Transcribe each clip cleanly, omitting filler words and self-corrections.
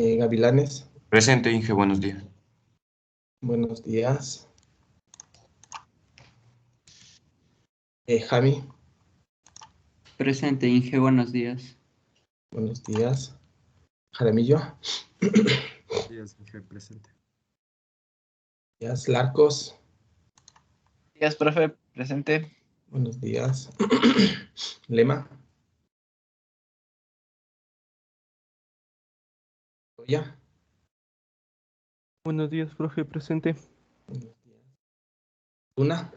Gavilanes, Presente, Inge, buenos días. buenos días. Javi, Presente, Inge, buenos días. buenos días. Jaramillo, Buenos días, Inge, presente. días. Larcos, Días, profe, presente. buenos días. Lema, Toya, Buenos días, profe, presente. buenos días. Luna,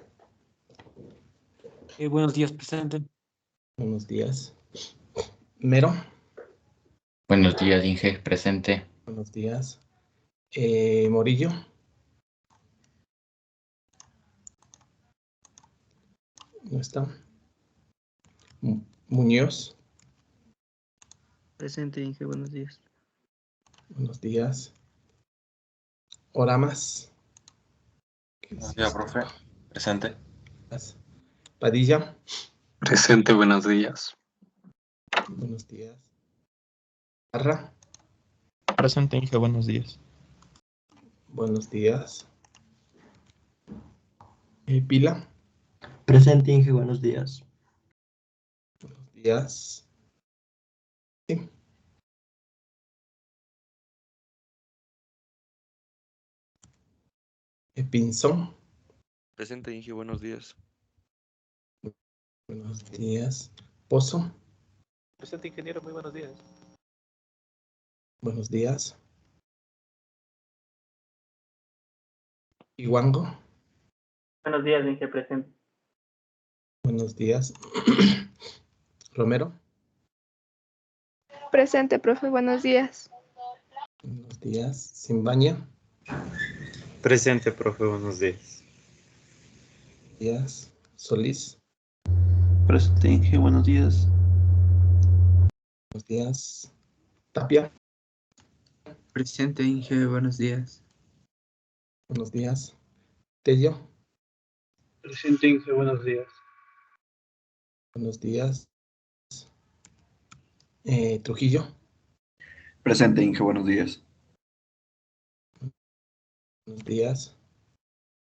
Buenos días, presente. buenos días. Mero, Buenos días, Inge, presente. buenos días. Morillo, no está. Muñoz, Presente, Inge, buenos días. buenos días. Oramas, Buenos días, profe. Presente. Padilla, Presente, buenos días. buenos días. Parra, Presente, Inge, buenos días. buenos días. Pila, Presente, Inge, buenos días. buenos días. Sí. Pinzón, Presente, Inge, buenos días. buenos días. Pozo, Presente, ingeniero, muy buenos días. buenos días. Iguango, Buenos días, Inge, presente. buenos días. Romero, Presente, profe, buenos días. buenos días. Simbaña, Presente, profe, buenos días. buenos días. Solís, Presente, Inge, buenos días. buenos días. Tapia, Presente, Inge, buenos días. buenos días. Tello, Presente, Inge, buenos días. buenos días. Trujillo, Presente, Inge, buenos días. buenos días.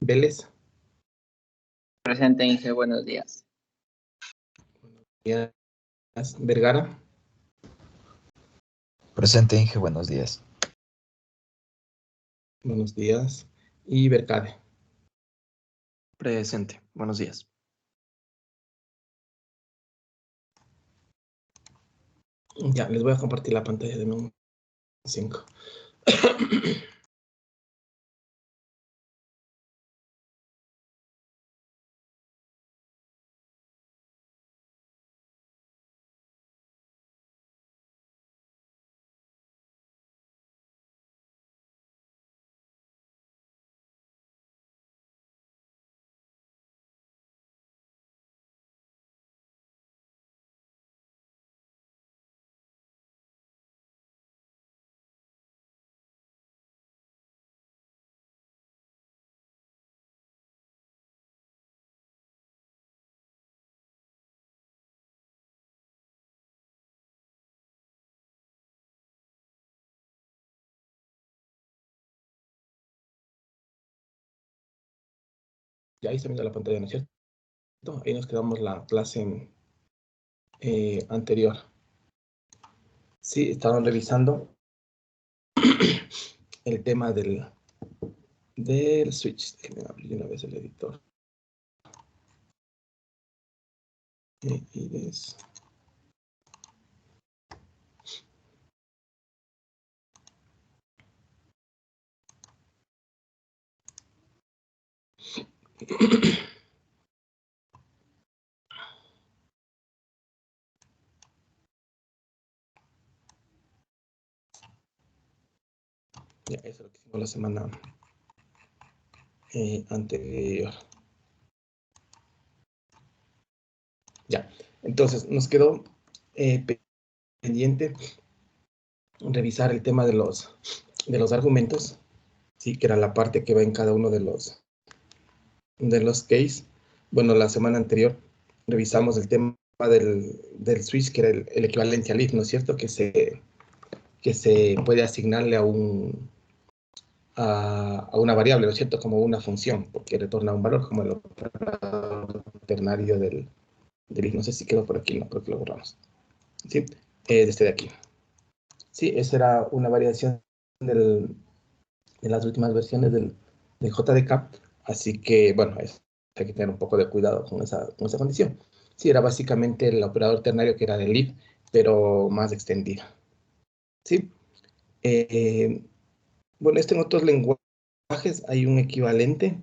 Vélez, Presente, Inge, buenos días. buenos días. Vergara, Presente, Inge, buenos días. buenos días. Y Bercade. Presente, buenos días. Ya, les voy a compartir la pantalla de nuevo. 5. Ya ahí está viendo la pantalla, ¿no es cierto? Ahí nos quedamos la clase anterior. Sí, estaban revisando el tema del switch. Déjenme abrir una vez el editor. Ya, eso es lo que hicimos la semana anterior. Ya, entonces nos quedó pendiente revisar el tema de los argumentos, sí, que era la parte que va en cada uno de los case. Bueno, la semana anterior revisamos el tema del switch, que era el equivalente al if, ¿no es cierto? Que que se puede asignarle a una variable, ¿no es cierto? Como una función, porque retorna un valor, como el operador ternario del if. No sé si quedó por aquí, no, creo que lo borramos. ¿Sí? Desde aquí. Sí, esa era una variación de las últimas versiones del JDK, así que, bueno, hay que tener un poco de cuidado con esa condición. Sí, era básicamente el operador ternario que era del if, pero más extendido. ¿Sí? Bueno, en otros lenguajes hay un equivalente.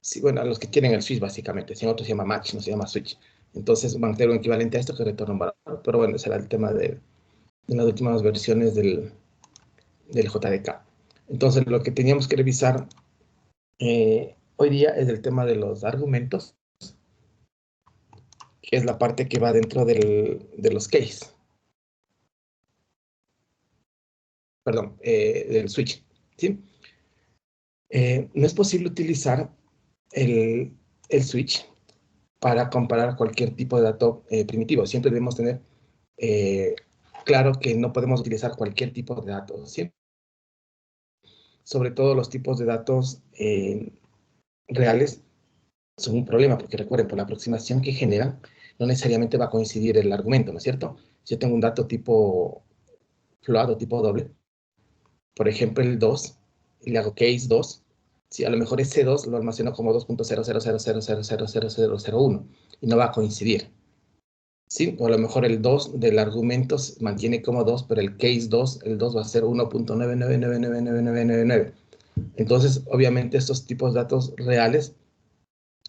Sí, bueno, a los que tienen el switch, básicamente. Si en otros se llama match, no se llama switch. Entonces van a tener un equivalente a esto que retorna un valor. Pero bueno, ese era el tema de las últimas versiones del JDK. Entonces, lo que teníamos que revisar hoy día es el tema de los argumentos, que es la parte que va dentro de los case. Perdón, del switch. ¿Sí? No es posible utilizar el switch para comparar cualquier tipo de dato primitivo. Siempre debemos tener claro que no podemos utilizar cualquier tipo de datos, ¿sí? Sobre todo los tipos de datos reales son un problema, porque recuerden, por la aproximación que generan, no necesariamente va a coincidir el argumento, ¿no es cierto? Si yo tengo un dato tipo float o tipo doble, por ejemplo el 2, y le hago case 2, si a lo mejor ese 2 lo almaceno como 2.000000001 y no va a coincidir. ¿Sí? O a lo mejor el 2 del argumento se mantiene como 2, pero el case 2, el 2 va a ser 1.9999999. Entonces, obviamente, estos tipos de datos reales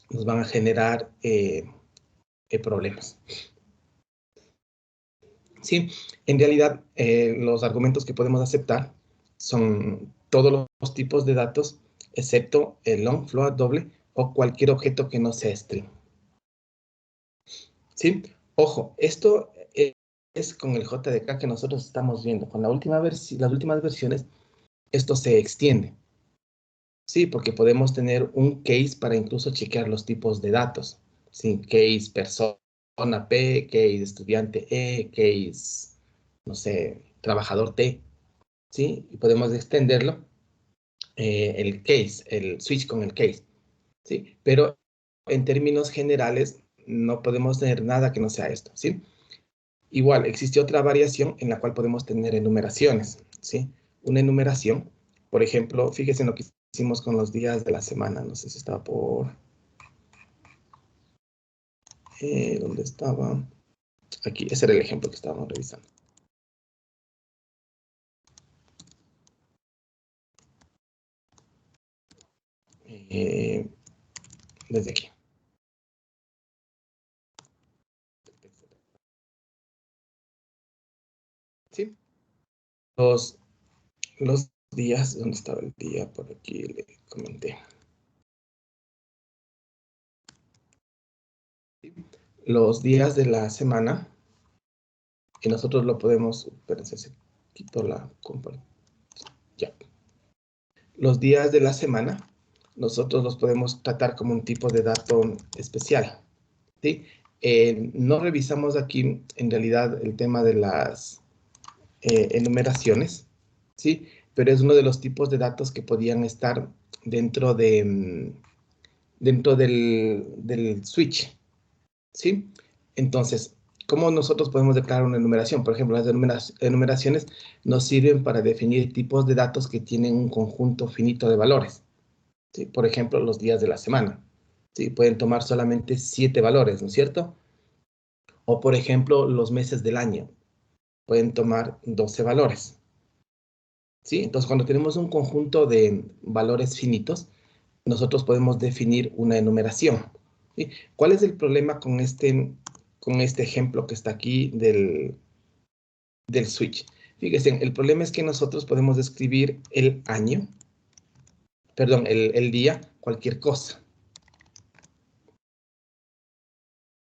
nos van a generar problemas. Sí, en realidad, los argumentos que podemos aceptar son todos los tipos de datos, excepto el long, float, doble, o cualquier objeto que no sea string. ¿Sí? Ojo, esto es con el JDK que nosotros estamos viendo. Con las últimas versiones, esto se extiende. Sí, porque podemos tener un case para incluso chequear los tipos de datos. Sí, case persona P, case estudiante E, case, no sé, trabajador T. ¿Sí? Y podemos extenderlo, el case, el switch con el case. ¿Sí? Pero en términos generales, no podemos tener nada que no sea esto. ¿Sí? Igual, existe otra variación en la cual podemos tener enumeraciones, ¿sí? Una enumeración, por ejemplo, fíjense en lo que hicimos con los días de la semana. No sé si estaba por... ¿dónde estaba? Aquí, ese era el ejemplo que estábamos revisando. Desde aquí. ¿Sí? Los días, ¿dónde estaba el día? Por aquí le comenté. Los días de la semana, y nosotros lo podemos, espérense, quito la compa. Ya. Los días de la semana, nosotros los podemos tratar como un tipo de dato especial, ¿sí? No revisamos aquí, en realidad, el tema de las enumeraciones, ¿sí? Pero es uno de los tipos de datos que podían estar dentro del switch, ¿sí? Entonces, ¿cómo nosotros podemos declarar una enumeración? Por ejemplo, las enumeraciones nos sirven para definir tipos de datos que tienen un conjunto finito de valores. ¿Sí? Por ejemplo, los días de la semana. ¿Sí? Pueden tomar solamente 7 valores, ¿no es cierto? O, por ejemplo, los meses del año. Pueden tomar 12 valores. ¿Sí? Entonces, cuando tenemos un conjunto de valores finitos, nosotros podemos definir una enumeración. ¿Sí? ¿Cuál es el problema con este ejemplo que está aquí del switch? Fíjense, el problema es que nosotros podemos describir el año, perdón, el día, cualquier cosa.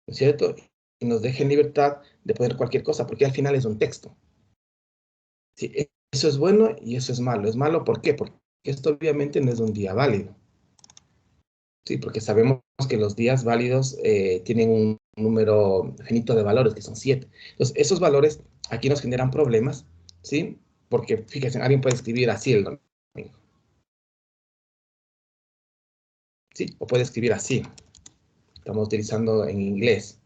¿No es cierto? Y nos deja en libertad de poner cualquier cosa, porque al final es un texto. ¿Sí? Eso es bueno y eso es malo. ¿Es malo por qué? Porque esto obviamente no es un día válido. Sí, porque sabemos que los días válidos tienen un número finito de valores, que son 7. Entonces, esos valores aquí nos generan problemas, ¿sí? Porque, fíjense, alguien puede escribir así el domingo. ¿Sí? O puede escribir así. Estamos utilizando en inglés.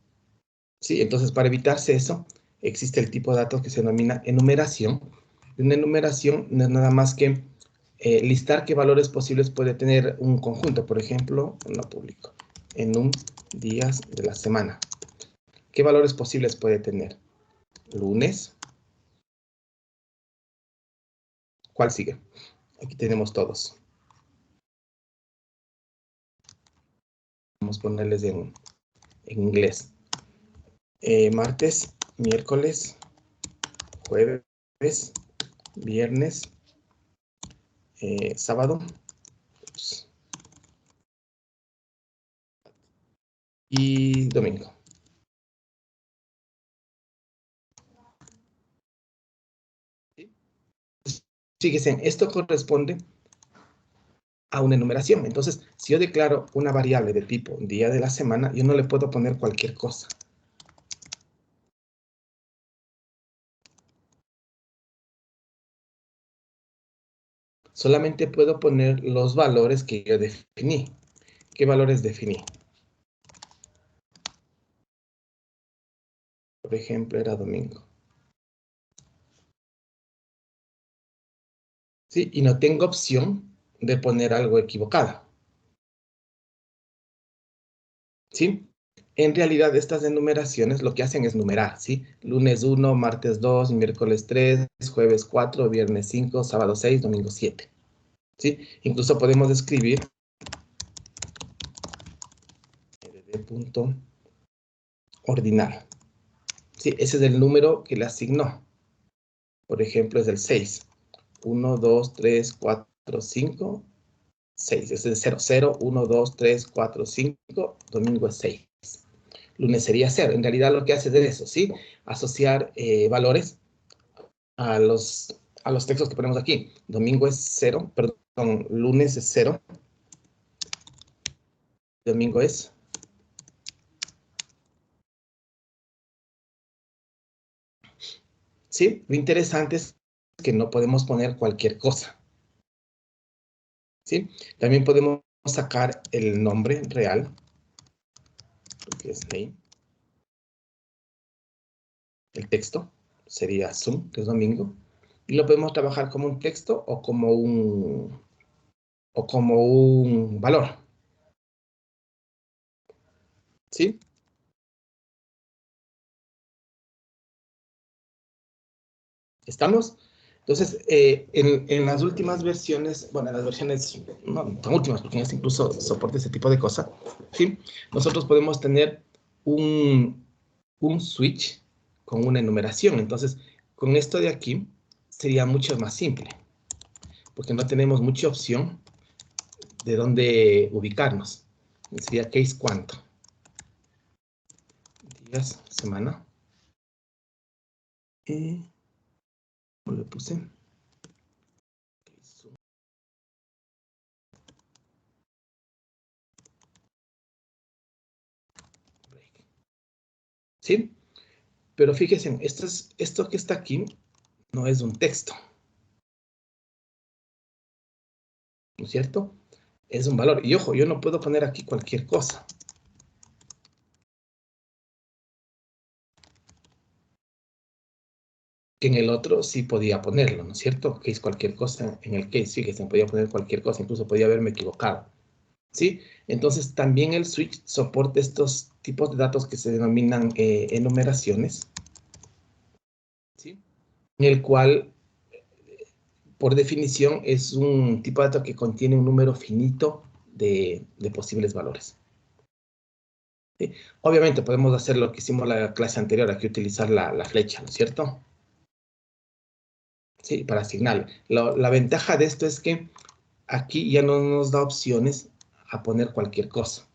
¿Sí? Entonces, para evitarse eso, existe el tipo de datos que se denomina enumeración. Una enumeración no es nada más que listar qué valores posibles puede tener un conjunto. Por ejemplo, no público. Enum días de la semana. ¿Qué valores posibles puede tener? Lunes. ¿Cuál sigue? Aquí tenemos todos. Vamos a ponerles en inglés. Martes, miércoles, jueves, viernes, sábado y domingo. Fíjense, esto corresponde a una enumeración. Entonces, si yo declaro una variable de tipo día de la semana, yo no le puedo poner cualquier cosa. Solamente puedo poner los valores que yo definí. ¿Qué valores definí? Por ejemplo, era domingo. ¿Sí? Y no tengo opción de poner algo equivocado. ¿Sí? En realidad, estas enumeraciones lo que hacen es numerar, ¿sí? Lunes 1, martes 2, miércoles 3, jueves 4, viernes 5, sábado 6, domingo 7. ¿Sí? Incluso podemos escribir punto ordinal. ¿Sí? Ese es el número que le asignó. Por ejemplo, es el 6. 1, 2, 3, 4, 5, 6. Ese es 0, 0, 1, 2, 3, 4, 5. Domingo es 6. Lunes sería 0. En realidad lo que hace es eso, ¿sí? Asociar valores a los textos que ponemos aquí. Domingo es 0, perdón, lunes es 0. Domingo es 0. ¿Sí? Lo interesante es que no podemos poner cualquier cosa. ¿Sí? También podemos sacar el nombre real, que es name. El texto sería Zoom, que es domingo. Y lo podemos trabajar como un texto o como un valor. ¿Sí? ¿Estamos? Entonces, en las últimas versiones, bueno, en las versiones, no tan últimas, porque este incluso soporta ese tipo de cosas, ¿sí? Nosotros podemos tener un switch con una enumeración. Entonces, con esto de aquí, sería mucho más simple, porque no tenemos mucha opción de dónde ubicarnos. Sería case cuánto. Días, semana. Y ¿cómo le puse? ¿Sí? Pero fíjense, esto que está aquí no es un texto. ¿No es cierto? Es un valor. Y ojo, yo no puedo poner aquí cualquier cosa. Que en el otro sí podía ponerlo, ¿no es cierto? Case cualquier cosa. En el case, fíjense, podía poner cualquier cosa. Incluso podía haberme equivocado. ¿Sí? Entonces, también el switch soporta estos tipos de datos que se denominan enumeraciones. ¿Sí? En el cual, por definición, es un tipo de dato que contiene un número finito de posibles valores. ¿Sí? Obviamente podemos hacer lo que hicimos la clase anterior, aquí utilizar la flecha, ¿no es cierto? Sí, para asignar. La ventaja de esto es que aquí ya no nos da opciones a poner cualquier cosa.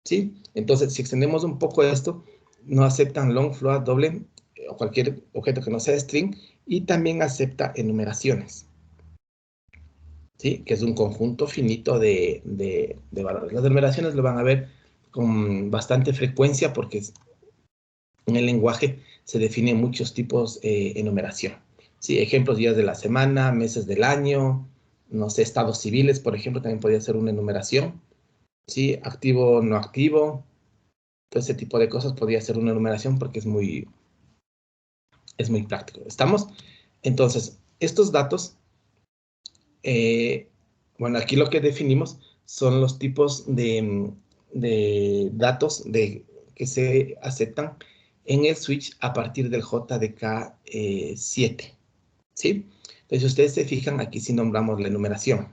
¿Sí? Entonces, si extendemos un poco esto, no aceptan long, float, doble o cualquier objeto que no sea string, y también acepta enumeraciones. ¿Sí? Que es un conjunto finito de valores. Las enumeraciones lo van a ver con bastante frecuencia porque en el lenguaje se definen muchos tipos de enumeración. Sí, ejemplos, días de la semana, meses del año, no sé, estados civiles, por ejemplo, también podría ser una enumeración. Sí, activo, no activo. Todo ese tipo de cosas podría ser una enumeración porque es muy práctico. ¿Estamos? Entonces, estos datos, bueno, aquí lo que definimos son los tipos de datos que se aceptan en el switch a partir del JDK 7. ¿Sí? Entonces, si ustedes se fijan, aquí sí nombramos la enumeración.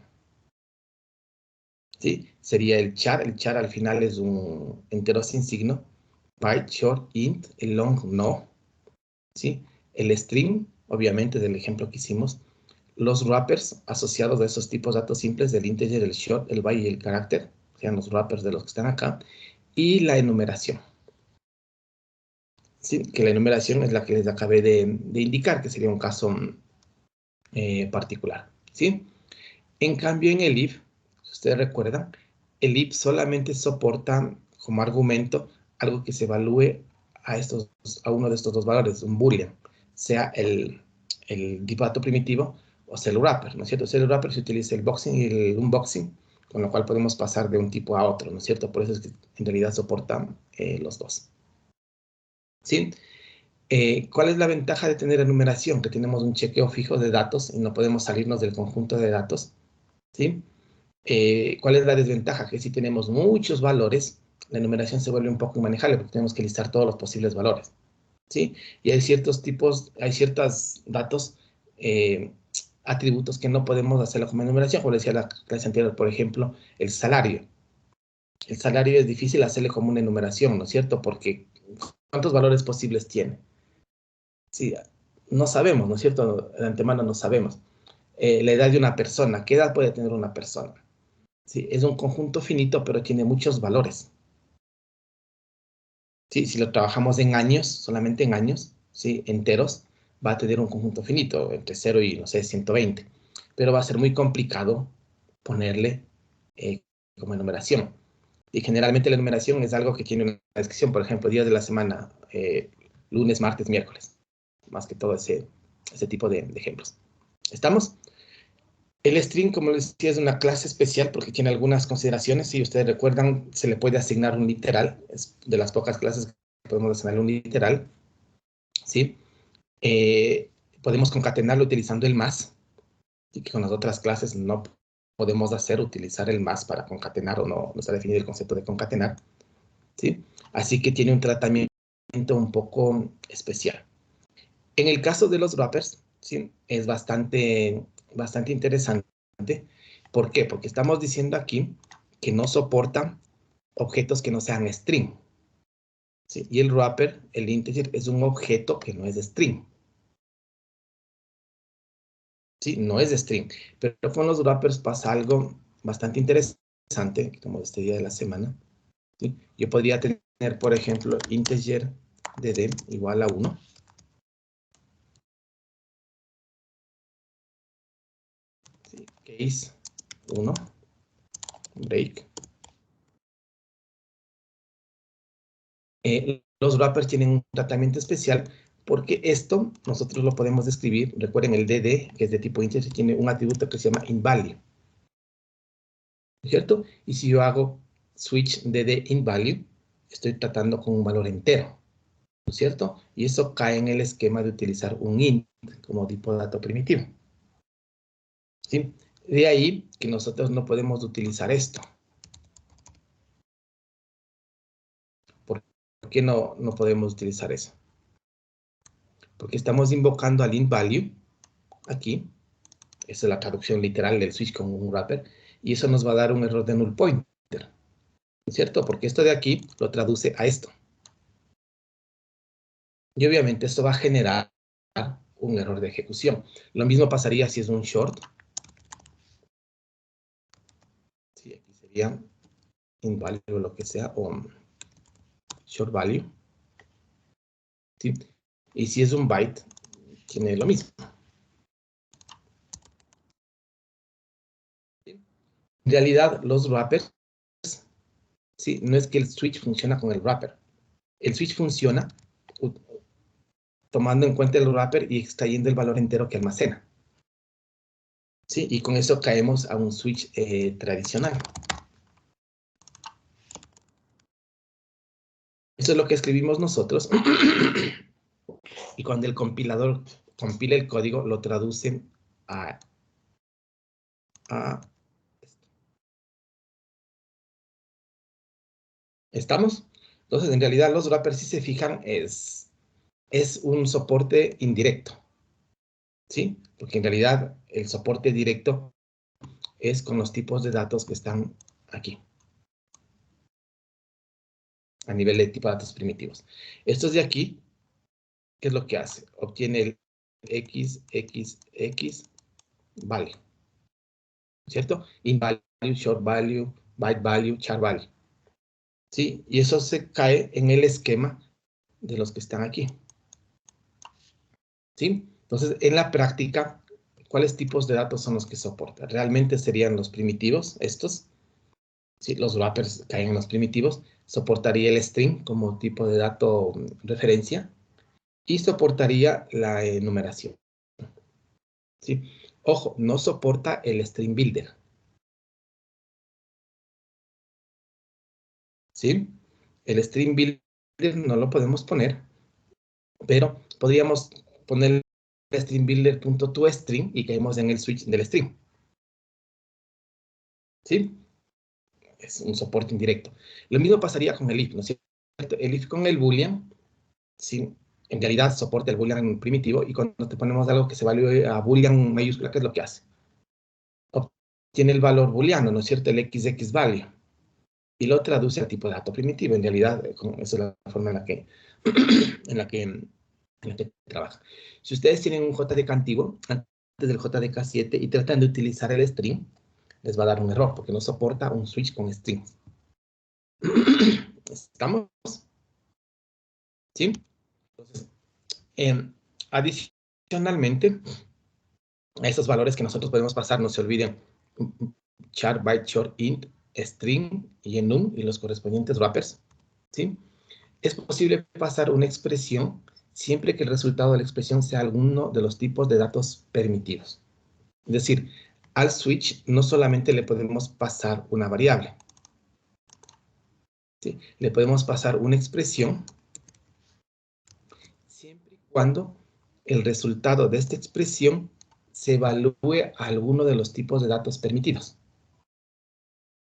¿Sí? Sería el char. El char al final es un entero sin signo. Byte, short, int, el long, no. ¿Sí? El string, obviamente, del ejemplo que hicimos. Los wrappers asociados a esos tipos de datos simples del integer, el short, el byte y el carácter. Sean los wrappers de los que están acá. Y la enumeración. ¿Sí? Que la enumeración es la que les acabé de indicar, que sería un caso particular. ¿Sí? En cambio, en el if, si ustedes recuerdan, el if solamente soporta como argumento algo que se evalúe a uno de estos dos valores, un boolean, sea el tipo de dato primitivo o sea el wrapper, ¿no es cierto? El wrapper se utiliza el boxing y el unboxing, con lo cual podemos pasar de un tipo a otro, ¿no es cierto? Por eso es que en realidad soportan los dos. ¿Sí? ¿Cuál es la ventaja de tener enumeración? Que tenemos un chequeo fijo de datos y no podemos salirnos del conjunto de datos. ¿Sí? ¿Cuál es la desventaja? Que si tenemos muchos valores, la enumeración se vuelve un poco inmanejable porque tenemos que listar todos los posibles valores. ¿Sí? Y hay ciertos datos, atributos que no podemos hacerlo como enumeración. Como decía la clase anterior, por ejemplo, el salario. El salario es difícil hacerle como una enumeración, ¿no es cierto? Porque ¿cuántos valores posibles tiene? Sí, no sabemos, ¿no es cierto? De antemano no sabemos. La edad de una persona, ¿qué edad puede tener una persona? Sí, es un conjunto finito, pero tiene muchos valores. Sí, si lo trabajamos en años, solamente en años, ¿sí? Enteros, va a tener un conjunto finito, entre 0 y, no sé, 120. Pero va a ser muy complicado ponerle como enumeración. Y generalmente la enumeración es algo que tiene una descripción, por ejemplo, días de la semana, lunes, martes, miércoles. Más que todo ese tipo de ejemplos. ¿Estamos? El string, como les decía, es una clase especial porque tiene algunas consideraciones. Si ustedes recuerdan, se le puede asignar un literal. Es de las pocas clases que podemos asignar un literal. ¿Sí? Podemos concatenarlo utilizando el más. Y que con las otras clases no podemos utilizar el más para concatenar o no está definido el concepto de concatenar. ¿Sí? Así que tiene un tratamiento un poco especial. En el caso de los wrappers, ¿sí? Es bastante interesante. ¿Por qué? Porque estamos diciendo aquí que no soporta objetos que no sean string. ¿Sí? Y el wrapper, el integer, es un objeto que no es string. ¿Sí? No es string. Pero con los wrappers pasa algo bastante interesante, como este día de la semana. ¿Sí? Yo podría tener, por ejemplo, integer dd igual a 1. ¿Sí? Case 1. Break. Los wrappers tienen un tratamiento especial porque esto nosotros lo podemos describir. Recuerden, el dd, que es de tipo integer, tiene un atributo que se llama invalue. ¿Cierto? Y si yo hago switch dd invalue, estoy tratando con un valor entero. ¿No es cierto? Y eso cae en el esquema de utilizar un int como tipo de dato primitivo. ¿Sí? De ahí que nosotros no podemos utilizar esto. ¿Por qué no podemos utilizar eso? Porque estamos invocando al invalue aquí. Esa es la traducción literal del switch con un wrapper. Y eso nos va a dar un error de null pointer. ¿Cierto? Porque esto de aquí lo traduce a esto. Y obviamente esto va a generar un error de ejecución. Lo mismo pasaría si es un short. Sí, aquí sería invalue o lo que sea, o short value. ¿Sí? Y si es un byte, tiene lo mismo. ¿Sí? En realidad, los wrappers, ¿sí? No es que el switch funciona con el wrapper. El switch funciona tomando en cuenta el wrapper y extrayendo el valor entero que almacena. ¿Sí? Y con eso caemos a un switch tradicional. Eso es lo que escribimos nosotros. Y cuando el compilador compila el código, lo traducen a esto. ¿Estamos? Entonces, en realidad, los wrappers, si se fijan, es un soporte indirecto. ¿Sí? Porque en realidad, el soporte directo es con los tipos de datos que están aquí. A nivel de tipo de datos primitivos. Estos de aquí, ¿qué es lo que hace? Obtiene el XXX value. ¿Cierto? Int value, short value, byte value, char value. ¿Sí? Y eso se cae en el esquema de los que están aquí. ¿Sí? Entonces, en la práctica, ¿cuáles tipos de datos son los que soporta? Realmente serían los primitivos, estos. ¿Sí? Los wrappers caen en los primitivos. Soportaría el string como tipo de dato referencia. Y soportaría la enumeración. ¿Sí? Ojo, no soporta el string builder. ¿Sí? El string builder no lo podemos poner, pero podríamos poner el string builder.toString y caemos en el switch del string. ¿Sí? Es un soporte indirecto. Lo mismo pasaría con el if, ¿no es cierto? El if con el boolean, ¿sí? En realidad soporta el boolean primitivo y cuando te ponemos algo que se evalúe a boolean mayúscula, ¿qué es lo que hace? Obtiene el valor booleano, ¿no es cierto? El XX value. Y lo traduce a tipo de dato primitivo. En realidad, esa es la forma en la que trabaja. Si ustedes tienen un JDK antiguo, antes del JDK 7, y tratan de utilizar el string, les va a dar un error, porque no soporta un switch con strings. ¿Estamos? ¿Sí? Entonces, adicionalmente, a esos valores que nosotros podemos pasar, no se olviden, char, byte, short, int, string y enum, y los correspondientes wrappers, ¿sí? Es posible pasar una expresión siempre que el resultado de la expresión sea alguno de los tipos de datos permitidos. Es decir, al switch no solamente le podemos pasar una variable, ¿sí? Le podemos pasar una expresión siempre y cuando el resultado de esta expresión se evalúe a alguno de los tipos de datos permitidos.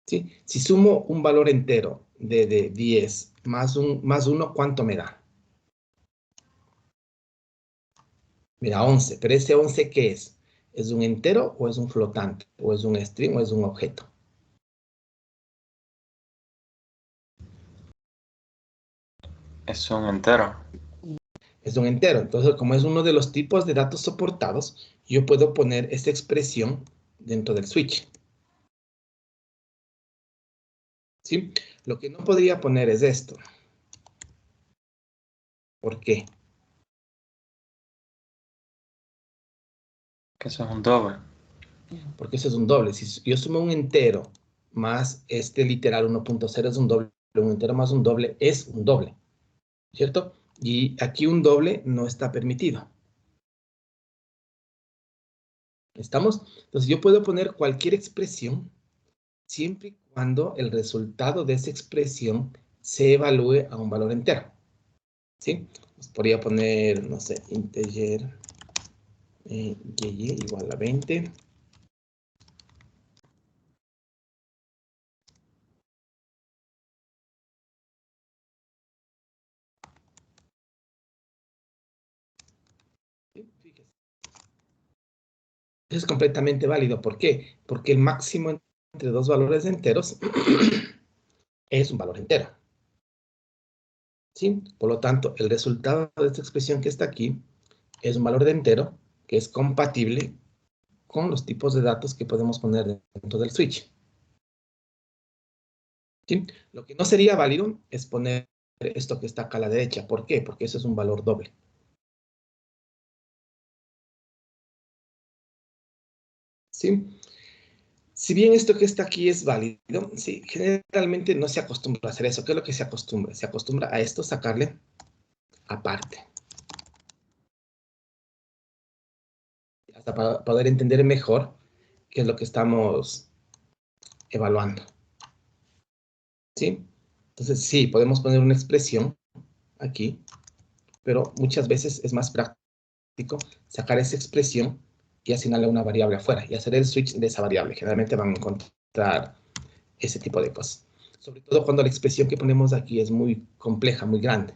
¿Sí? Si sumo un valor entero de 10 más 1, ¿cuánto me da? Me da 11, pero ese 11, ¿qué es? ¿Es un entero o es un flotante? ¿O es un string o es un objeto? Es un entero. Es un entero. Entonces, como es uno de los tipos de datos soportados, yo puedo poner esta expresión dentro del switch. ¿Sí? Lo que no podría poner es esto. ¿Por qué? Que eso es un doble. Porque eso es un doble. Si yo sumo un entero más este literal 1.0 es un doble. Un entero más un doble es un doble. ¿Cierto? Y aquí un doble no está permitido. ¿Estamos? Entonces yo puedo poner cualquier expresión siempre y cuando el resultado de esa expresión se evalúe a un valor entero. ¿Sí? Pues podría poner, no sé, integer y igual a 20. Eso es completamente válido. ¿Por qué? Porque el máximo entre dos valores enteros es un valor entero. ¿Sí? Por lo tanto, el resultado de esta expresión que está aquí es un valor de entero que es compatible con los tipos de datos que podemos poner dentro del switch. ¿Sí? Lo que no sería válido es poner esto que está acá a la derecha. ¿Por qué? Porque eso es un valor doble. ¿Sí? Si bien esto que está aquí es válido, sí, generalmente no se acostumbra a hacer eso. ¿Qué es lo que se acostumbra? Se acostumbra a esto sacarle aparte. hasta para poder entender mejor qué es lo que estamos evaluando. ¿Sí? Entonces, sí, podemos poner una expresión aquí, pero muchas veces es más práctico sacar esa expresión y asignarle una variable afuera y hacer el switch de esa variable. Generalmente van a encontrar ese tipo de cosas. Sobre todo cuando la expresión que ponemos aquí es muy compleja, muy grande.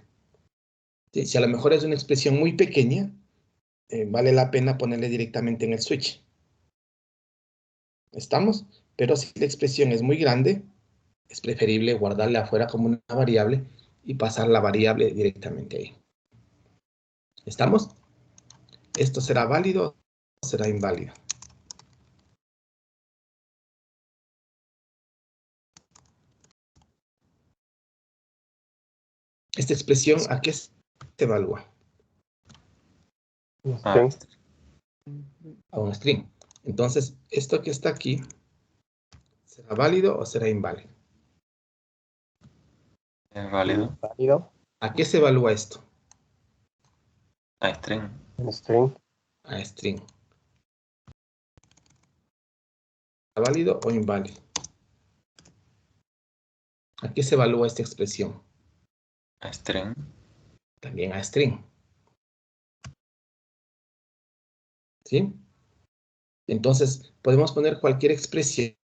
¿Sí? Si a lo mejor es una expresión muy pequeña, vale la pena ponerle directamente en el switch. ¿Estamos? Pero si la expresión es muy grande, es preferible guardarla afuera como una variable y pasar la variable directamente ahí. ¿Estamos? ¿Esto será válido o será inválido? Esta expresión, ¿a qué se evalúa? A un string. Entonces, esto que está aquí, ¿será válido o será inválido? Es válido. ¿A qué se evalúa esto? A string. A string. ¿Será válido o inválido? ¿A qué se evalúa esta expresión? A string. También a string. ¿Sí? Entonces, podemos poner cualquier expresión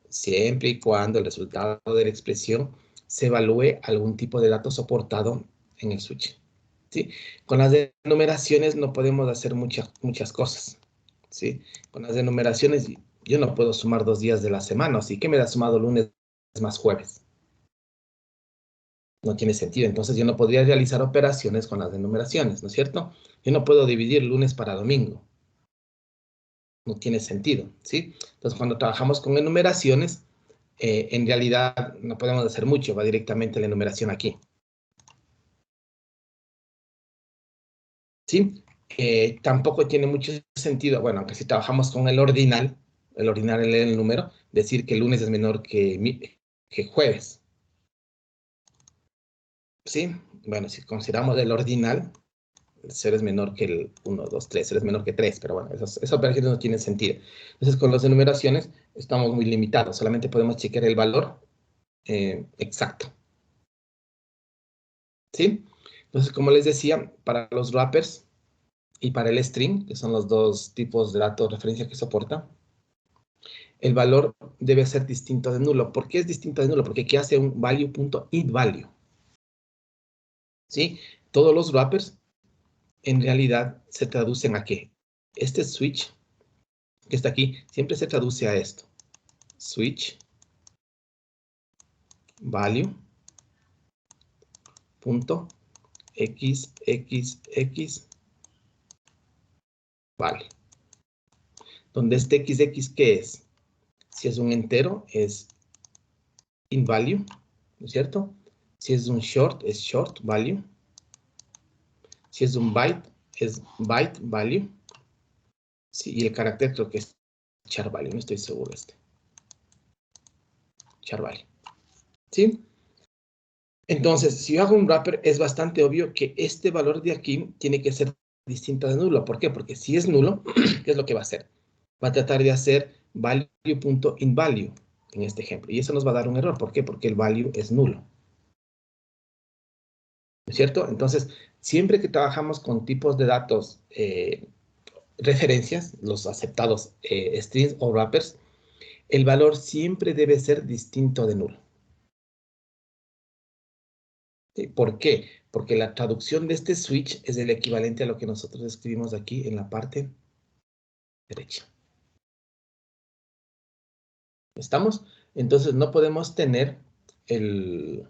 siempre y cuando el resultado de la expresión se evalúe algún tipo de dato soportado en el switch. ¿Sí? Con las enumeraciones no podemos hacer muchas cosas. ¿Sí? Con las enumeraciones yo no puedo sumar 2 días de la semana, así que me da sumado lunes más jueves. No tiene sentido. Entonces yo no podría realizar operaciones con las enumeraciones, ¿no es cierto? Yo no puedo dividir lunes para domingo. No tiene sentido, ¿sí? Entonces cuando trabajamos con enumeraciones, en realidad no podemos hacer mucho, va directamente la enumeración aquí. ¿Sí? Tampoco tiene mucho sentido, bueno, aunque si trabajamos con el ordinal es el número, decir que el lunes es menor que jueves. ¿Sí? Bueno, si consideramos el ordinal, el 0 es menor que el 1, 2, 3, 0 es menor que 3, pero bueno, esas operaciones no tienen sentido. Entonces, con las enumeraciones estamos muy limitados, solamente podemos chequear el valor exacto. ¿Sí? Entonces, como les decía, para los wrappers y para el string, que son los dos tipos de datos de referencia que soporta, el valor debe ser distinto de nulo. ¿Por qué es distinto de nulo? Porque aquí hace un value.isValue. ¿Sí? Todos los wrappers en realidad se traducen a ¿qué? Este switch que está aquí siempre se traduce a esto. Switch value punto xxx vale. Donde este xx, ¿qué es? Si es un entero, es in value, ¿no es cierto? Si es un short, es short value. Si es un byte, es byte value. Sí, y el carácter creo que es char value, no estoy seguro char value. ¿Sí? Entonces, si yo hago un wrapper, es bastante obvio que este valor de aquí tiene que ser distinto de nulo. ¿Por qué? Porque si es nulo, ¿qué es lo que va a hacer? Va a tratar de hacer value.invalue en este ejemplo. Y eso nos va a dar un error. ¿Por qué? Porque el value es nulo. ¿No es cierto? Entonces, siempre que trabajamos con tipos de datos, referencias, los aceptados strings o wrappers, el valor siempre debe ser distinto de nulo. ¿Por qué? Porque la traducción de este switch es el equivalente a lo que nosotros escribimos aquí en la parte derecha. ¿Estamos? Entonces no podemos tener el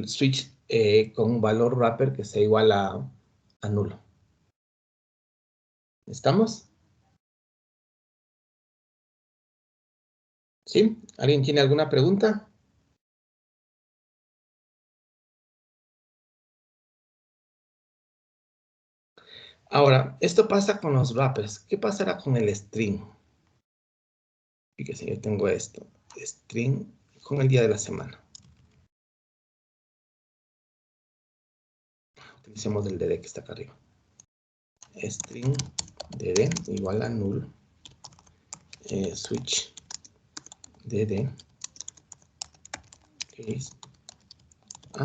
switch con un valor wrapper que sea igual a nulo. ¿Estamos? ¿Sí? ¿Alguien tiene alguna pregunta? Ahora, esto pasa con los wrappers. ¿Qué pasará con el string? Fíjense, yo tengo esto. String con el día de la semana. Utilicemos el DD que está acá arriba. string dd igual a null switch dd case a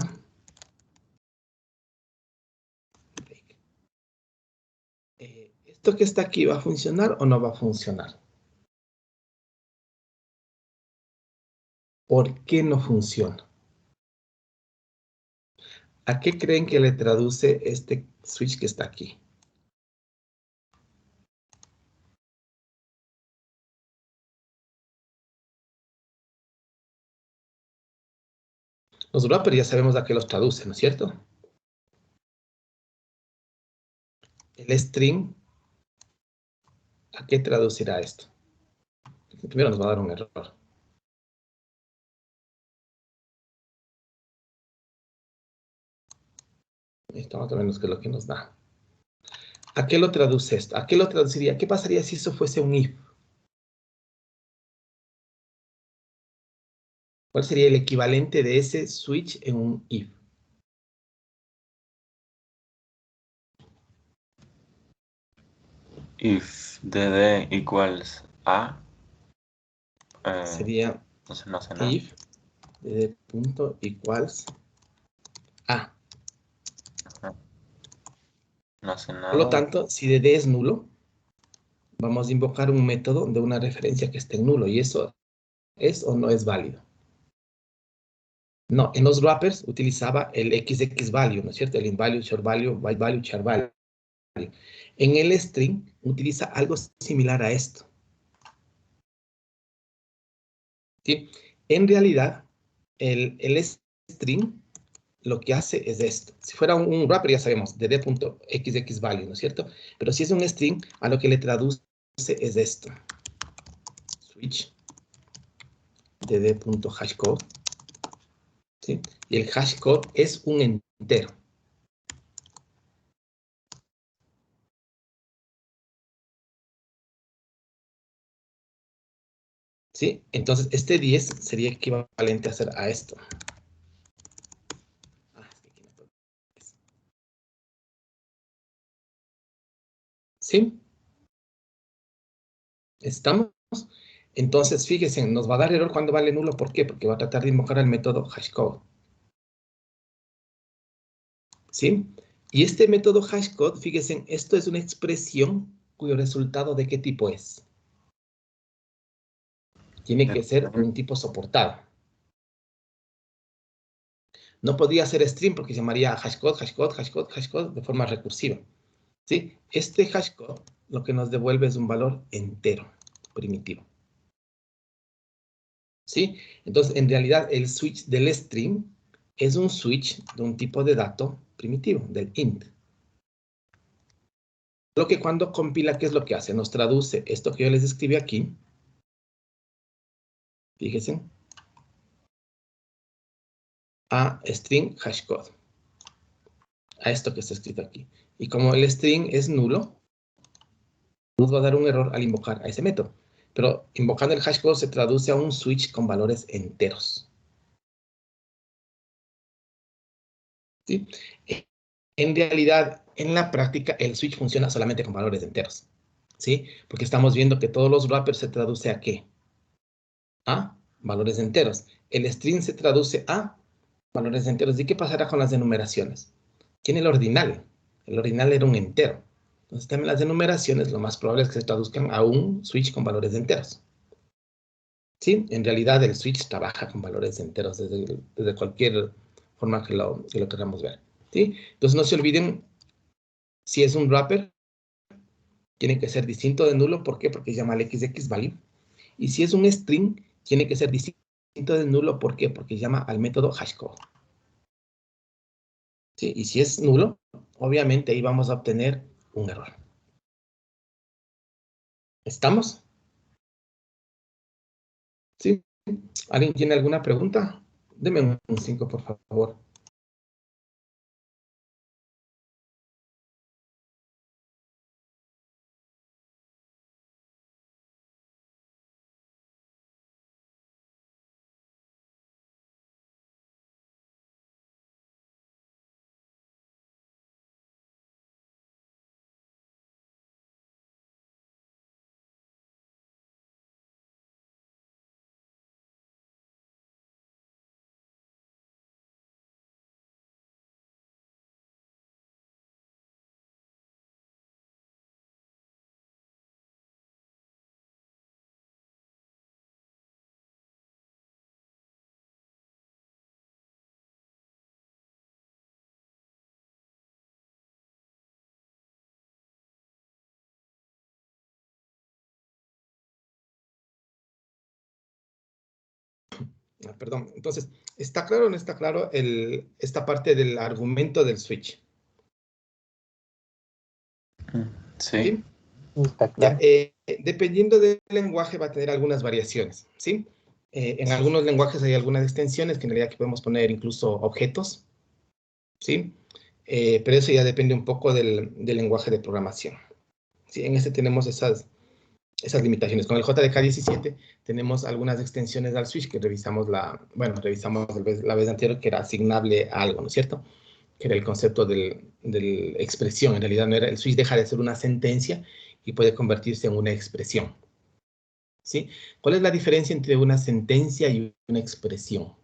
break. ¿Esto que está aquí va a funcionar o no va a funcionar? ¿Por qué no funciona? ¿A qué creen que le traduce este switch que está aquí? Los wrappers ya sabemos a qué los traduce, ¿no es cierto? El string, ¿a qué traducirá esto? Primero nos va a dar un error. Esto más o menos que es lo que nos da. ¿A qué lo traduce esto? ¿A qué lo traduciría? ¿Qué pasaría si eso fuese un if? ¿Cuál sería el equivalente de ese switch en un if? If dd equals a, Sería entonces no hace nada. if dd punto equals a. No hace nada. Por lo tanto, si dd es nulo, vamos a invocar un método de una referencia que esté en nulo. ¿Y eso es o no es válido? No, en los wrappers utilizaba el xxValue, ¿no es cierto? El invalue, short value, byte value, char value. En el string utiliza algo similar a esto. ¿Sí? En realidad, el string lo que hace es esto. Si fuera un wrapper, ya sabemos, dd.xxValue, ¿no es cierto? Pero si es un string, a lo que le traduce es esto. Switch dd.hashcode. ¿Sí? Y el hashcode es un entero. ¿Sí? Entonces, este 10 sería equivalente a hacer a esto. ¿Sí? ¿Estamos? Entonces, fíjense, nos va a dar error cuando vale nulo. ¿Por qué? Porque va a tratar de invocar el método hashcode. ¿Sí? Y este método hashcode, fíjense, esto es una expresión cuyo resultado ¿de qué tipo es? Tiene que ser un tipo soportado. No podría ser string porque se llamaría hashcode, hashcode, hashcode, hashcode de forma recursiva. ¿Sí? Este hashcode lo que nos devuelve es un valor entero, primitivo. ¿Sí? Entonces, en realidad, el switch del string es un switch de un tipo de dato primitivo, del int. Lo que cuando compila, ¿qué es lo que hace? Nos traduce esto que yo les escribí aquí. Fíjense. A string hashcode. A esto que está escrito aquí. Y como el string es nulo, nos va a dar un error al invocar a ese método. Pero invocando el hashcode se traduce a un switch con valores enteros. ¿Sí? En realidad, en la práctica, el switch funciona solamente con valores enteros. ¿Sí? Porque estamos viendo que todos los wrappers se traduce a ¿qué? A valores enteros. El string se traduce a valores enteros. ¿Y qué pasará con las enumeraciones? Tiene el ordinal. El ordinal era un entero. Entonces, también las enumeraciones, lo más probable es que se traduzcan a un switch con valores enteros. ¿Sí? En realidad, el switch trabaja con valores enteros desde cualquier forma que lo queramos ver. ¿Sí? Entonces, no se olviden, si es un wrapper, tiene que ser distinto de nulo. ¿Por qué? Porque se llama el xxValue. Y si es un string, tiene que ser distinto de nulo. ¿Por qué? Porque se llama al método hashcode. ¿Sí? Y si es nulo, obviamente ahí vamos a obtener un error. ¿Estamos? ¿Sí? ¿Alguien tiene alguna pregunta? Deme un 5, por favor. Perdón, entonces, ¿está claro o no está claro esta parte del argumento del switch? Sí. Está Ya, claro. dependiendo del lenguaje va a tener algunas variaciones, ¿sí? En algunos lenguajes hay algunas extensiones que en realidad aquí podemos poner incluso objetos, ¿sí? Pero eso ya depende un poco del lenguaje de programación. ¿Sí? En este tenemos esas limitaciones. Con el JDK17 tenemos algunas extensiones al switch que revisamos revisamos la vez anterior, que era asignable a algo, ¿no es cierto? Que era el concepto de expresión. En realidad no era, el switch deja de ser una sentencia y puede convertirse en una expresión. ¿Sí? ¿Cuál es la diferencia entre una sentencia y una expresión?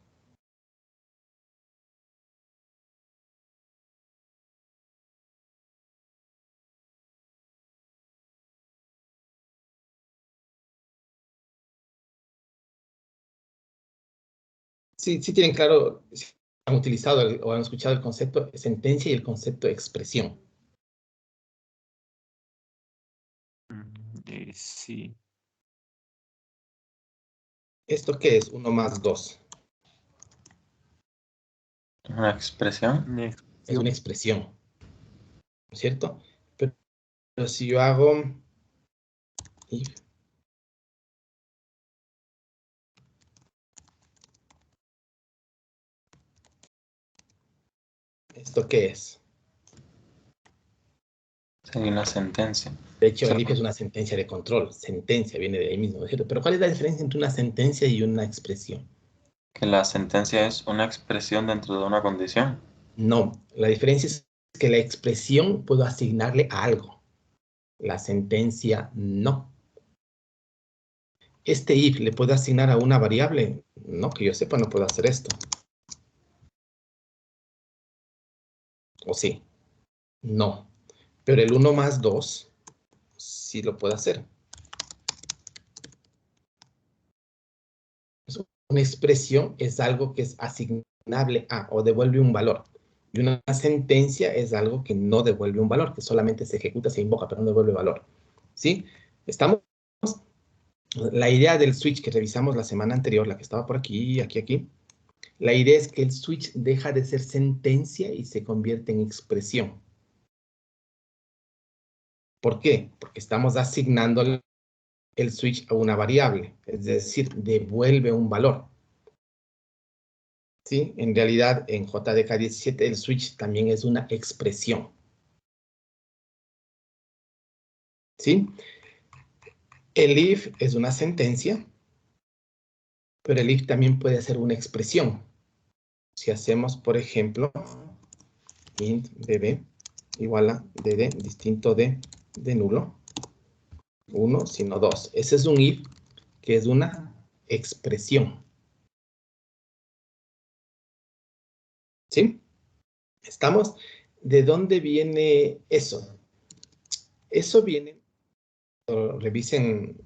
Sí, sí tienen claro, si han utilizado o han escuchado el concepto de sentencia y el concepto de expresión. Sí. ¿Esto qué es? 1 más 2. ¿Una expresión? Es una expresión, ¿no es cierto? Pero si yo hago if, ¿esto qué es? Sería una sentencia. De hecho, el if es una sentencia de control. Sentencia viene de ahí mismo, ¿no es cierto? Pero ¿cuál es la diferencia entre una sentencia y una expresión? Que la sentencia es una expresión dentro de una condición. No, la diferencia es que la expresión puedo asignarle a algo. La sentencia no. Este if le puedo asignar a una variable. No, que yo sepa, no puedo hacer esto. ¿O sí? No. Pero el 1 más 2 sí lo puedo hacer. Una expresión es algo que es asignable a o devuelve un valor. Y una sentencia es algo que no devuelve un valor, que solamente se ejecuta, se invoca, pero no devuelve valor. ¿Sí? ¿Estamos? La idea del switch que revisamos la semana anterior, la que estaba por aquí, aquí, la idea es que el switch deja de ser sentencia y se convierte en expresión. ¿Por qué? Porque estamos asignando el switch a una variable, es decir, devuelve un valor. ¿Sí? En realidad, en JDK17 el switch también es una expresión. ¿Sí? El if es una sentencia, pero el if también puede ser una expresión. Si hacemos, por ejemplo, int bb igual a dd distinto de nulo, 1, sino 2. Ese es un if que es una expresión. ¿Sí? ¿Estamos? ¿De dónde viene eso? Eso viene, revisen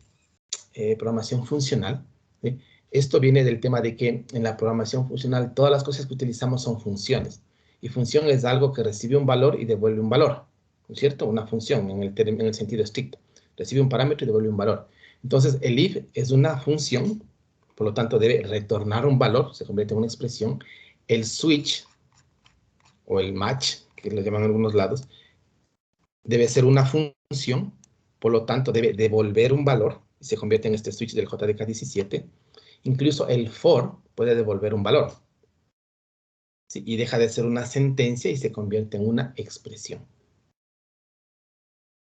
programación funcional. ¿Sí? Esto viene del tema de que en la programación funcional todas las cosas que utilizamos son funciones. Y función es algo que recibe un valor y devuelve un valor. ¿No es cierto? Una función en el sentido estricto. Recibe un parámetro y devuelve un valor. Entonces, el if es una función, por lo tanto debe retornar un valor, se convierte en una expresión. El switch o el match, que lo llaman en algunos lados, debe ser una función, por lo tanto debe devolver un valor, y se convierte en este switch del JDK17. Incluso el for puede devolver un valor. ¿Sí? Y deja de ser una sentencia y se convierte en una expresión.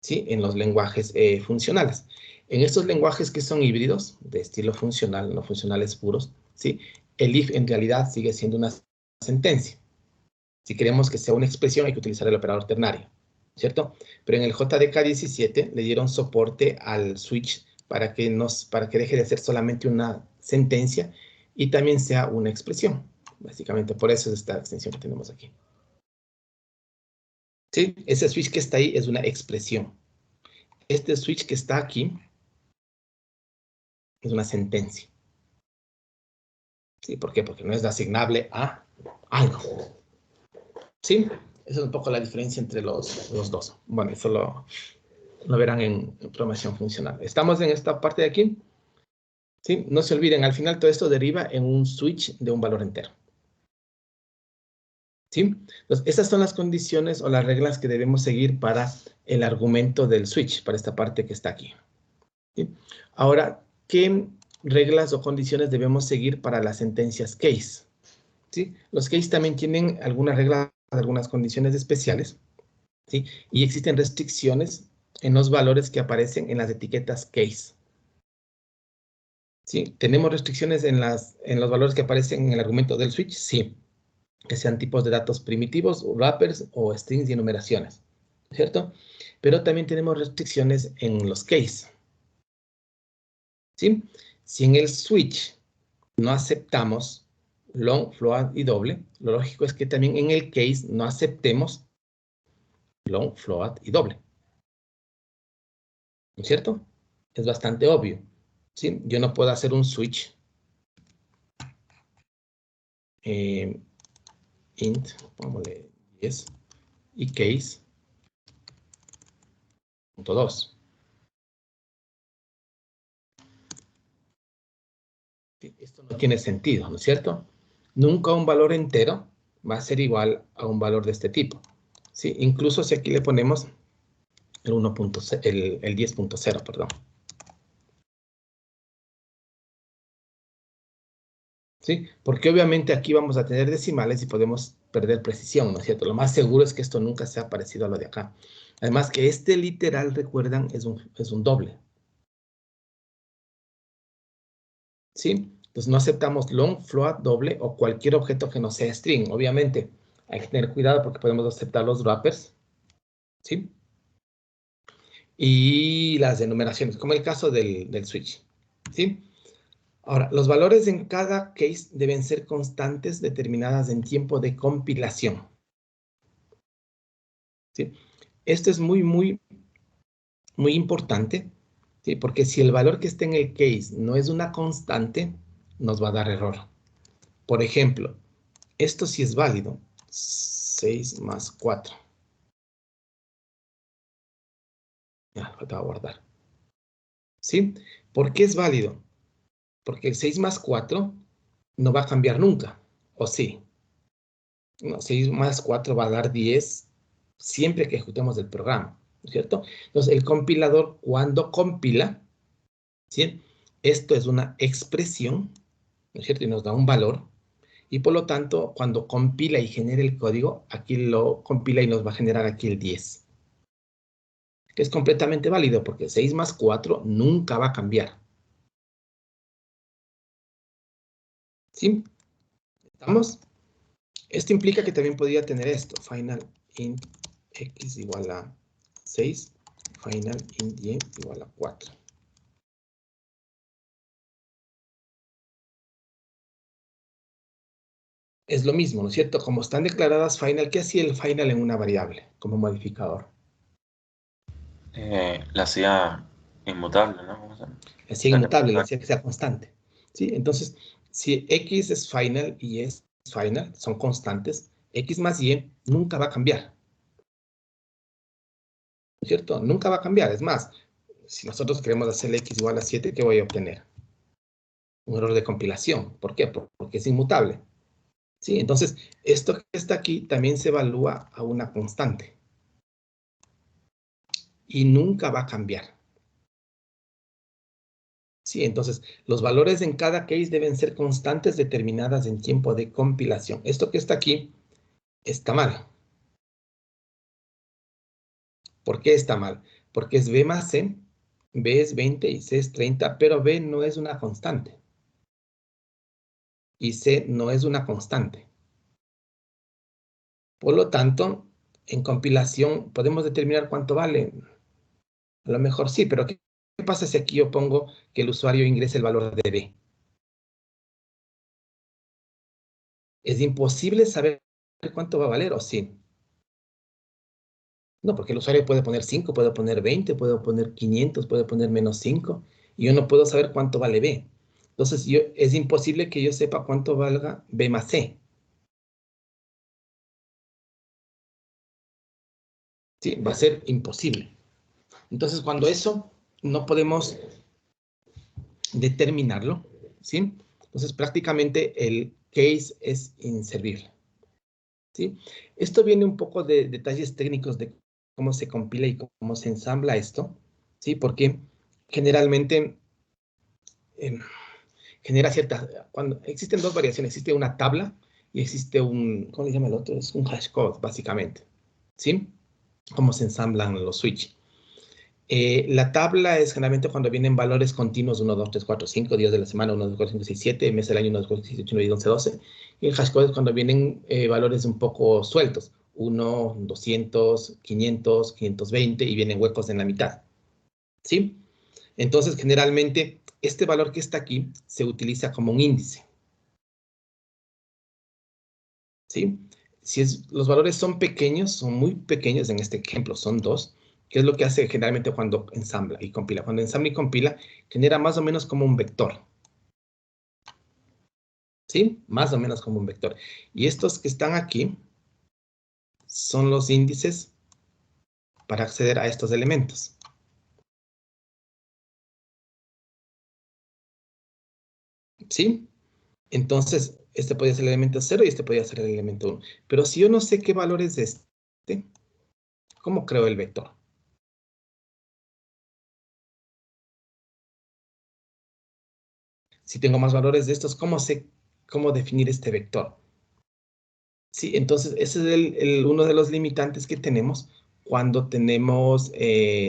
¿Sí? En los lenguajes funcionales. En estos lenguajes que son híbridos, de estilo funcional, no funcionales puros, ¿sí? El if en realidad sigue siendo una sentencia. Si queremos que sea una expresión, hay que utilizar el operador ternario, ¿cierto? Pero en el JDK17 le dieron soporte al switch para que deje de ser solamente una sentencia y también sea una expresión. Básicamente, por eso es esta extensión que tenemos aquí. ¿Sí? Ese switch que está ahí es una expresión. Este switch que está aquí es una sentencia. ¿Sí? ¿Por qué? Porque no es asignable a algo. ¿Sí? Esa es un poco la diferencia entre los dos. Bueno, eso lo verán en programación funcional. ¿Estamos en esta parte de aquí? ¿Sí? No se olviden, al final todo esto deriva en un switch de un valor entero. ¿Sí? Entonces, esas son las condiciones o las reglas que debemos seguir para el argumento del switch, para esta parte que está aquí. ¿Sí? Ahora, ¿qué reglas o condiciones debemos seguir para las sentencias case? ¿Sí? Los case también tienen algunas reglas, algunas condiciones especiales, ¿sí? Y existen restricciones en los valores que aparecen en las etiquetas case. ¿Sí? ¿Tenemos restricciones en los valores que aparecen en el argumento del switch? Sí. Que sean tipos de datos primitivos, o wrappers, o strings y enumeraciones, ¿cierto? Pero también tenemos restricciones en los case. ¿Sí? Si en el switch no aceptamos long, float y doble, lo lógico es que también en el case no aceptemos long, float y doble. ¿No es cierto? Es bastante obvio. ¿Sí? Yo no puedo hacer un switch int, pongámosle 10, y case .2. Esto no tiene sentido, ¿no es cierto? Nunca un valor entero va a ser igual a un valor de este tipo. ¿Sí? Incluso si aquí le ponemos el 10.0, perdón. ¿Sí? Porque obviamente aquí vamos a tener decimales y podemos perder precisión, ¿no es cierto? Lo más seguro es que esto nunca sea parecido a lo de acá. Además que este literal, recuerdan, es un doble. ¿Sí? Entonces no aceptamos long, float, doble o cualquier objeto que no sea string. Obviamente hay que tener cuidado porque podemos aceptar los wrappers. ¿Sí? Y las enumeraciones, como el caso del switch. ¿Sí? Ahora, los valores en cada case deben ser constantes determinadas en tiempo de compilación. ¿Sí? Esto es muy importante, ¿sí? Porque si el valor que está en el case no es una constante, nos va a dar error. Por ejemplo, esto sí es válido. 6 más 4. Ya, falta guardar. ¿Sí? ¿Por qué es válido? Porque el 6 más 4 no va a cambiar nunca. ¿O sí? No, 6 más 4 va a dar 10 siempre que ejecutemos el programa, ¿no es cierto? Entonces, el compilador, cuando compila, ¿sí? Esto es una expresión, ¿no es cierto? Y nos da un valor. Y por lo tanto, cuando compila y genera el código, aquí lo compila y nos va a generar aquí el 10. Que es completamente válido porque 6 más 4 nunca va a cambiar. ¿Sí? ¿Estamos? Esto implica que también podría tener esto. Final int x igual a 6. Final int y igual a 4. Es lo mismo, ¿no es cierto? Como están declaradas final, ¿qué hacía el final en una variable como modificador? La hacía inmutable, ¿no? La hacía inmutable, la hacía que sea constante. ¿Sí? Entonces, si x es final y es final, son constantes, x más y nunca va a cambiar. ¿No es cierto? Nunca va a cambiar. Es más, si nosotros queremos hacer x igual a 7, ¿qué voy a obtener? Un error de compilación. ¿Por qué? Porque es inmutable. ¿Sí? Entonces, esto que está aquí también se evalúa a una constante. Y nunca va a cambiar. Sí, entonces, los valores en cada case deben ser constantes determinadas en tiempo de compilación. Esto que está aquí está mal. ¿Por qué está mal? Porque es b más c, b es 20 y c es 30, pero b no es una constante. Y c no es una constante. Por lo tanto, en compilación podemos determinar cuánto vale. A lo mejor sí, pero ¿qué pasa si aquí yo pongo que el usuario ingrese el valor de b? ¿Es imposible saber cuánto va a valer o sí? No, porque el usuario puede poner 5, puede poner 20, puede poner 500, puede poner menos 5, y yo no puedo saber cuánto vale b. Entonces, es imposible que yo sepa cuánto valga b más c. Sí, va a ser imposible. Entonces, cuando eso no podemos determinarlo, ¿sí? Entonces, prácticamente el case es inservible, ¿sí? Esto viene un poco de detalles técnicos de cómo se compila y cómo se ensambla esto, ¿sí? Porque generalmente genera ciertas... Cuando existen dos variaciones, existe una tabla y existe un... ¿Cómo le llama el otro? Es un hash code, básicamente, ¿sí? Cómo se ensamblan los switch. La tabla es generalmente cuando vienen valores continuos, 1, 2, 3, 4, 5, días de la semana, 1, 2, 4, 5, 6, 7, mes del año, 1, 2, 4, 6, 8, 9, 11, 12. Y el hash code es cuando vienen valores un poco sueltos, 1, 200, 500, 520, y vienen huecos en la mitad, ¿sí? Entonces, generalmente, este valor que está aquí se utiliza como un índice, ¿sí? Si los valores son pequeños, son muy pequeños, en este ejemplo son 2, ¿qué es lo que hace generalmente cuando ensambla y compila? Cuando ensambla y compila, genera más o menos como un vector, ¿sí? Más o menos como un vector. Y estos que están aquí son los índices para acceder a estos elementos. ¿Sí? Entonces, este podría ser el elemento 0 y este podría ser el elemento 1. Pero si yo no sé qué valor es este, ¿cómo creo el vector? Si tengo más valores de estos, ¿cómo sé cómo definir este vector? Sí, entonces ese es uno de los limitantes que tenemos cuando tenemos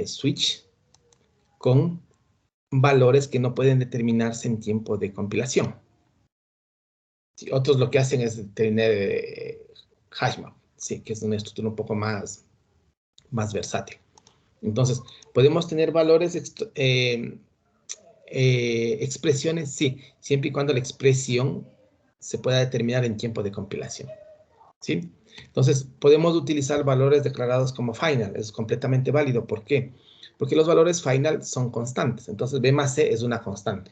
switch con valores que no pueden determinarse en tiempo de compilación. Sí, otros lo que hacen es tener hashmap, sí, que es una estructura un poco más versátil. Entonces, podemos tener valores, expresiones, sí, siempre y cuando la expresión se pueda determinar en tiempo de compilación, ¿sí? Entonces, podemos utilizar valores declarados como final, es completamente válido. ¿Por qué? Porque los valores final son constantes, entonces B más C es una constante,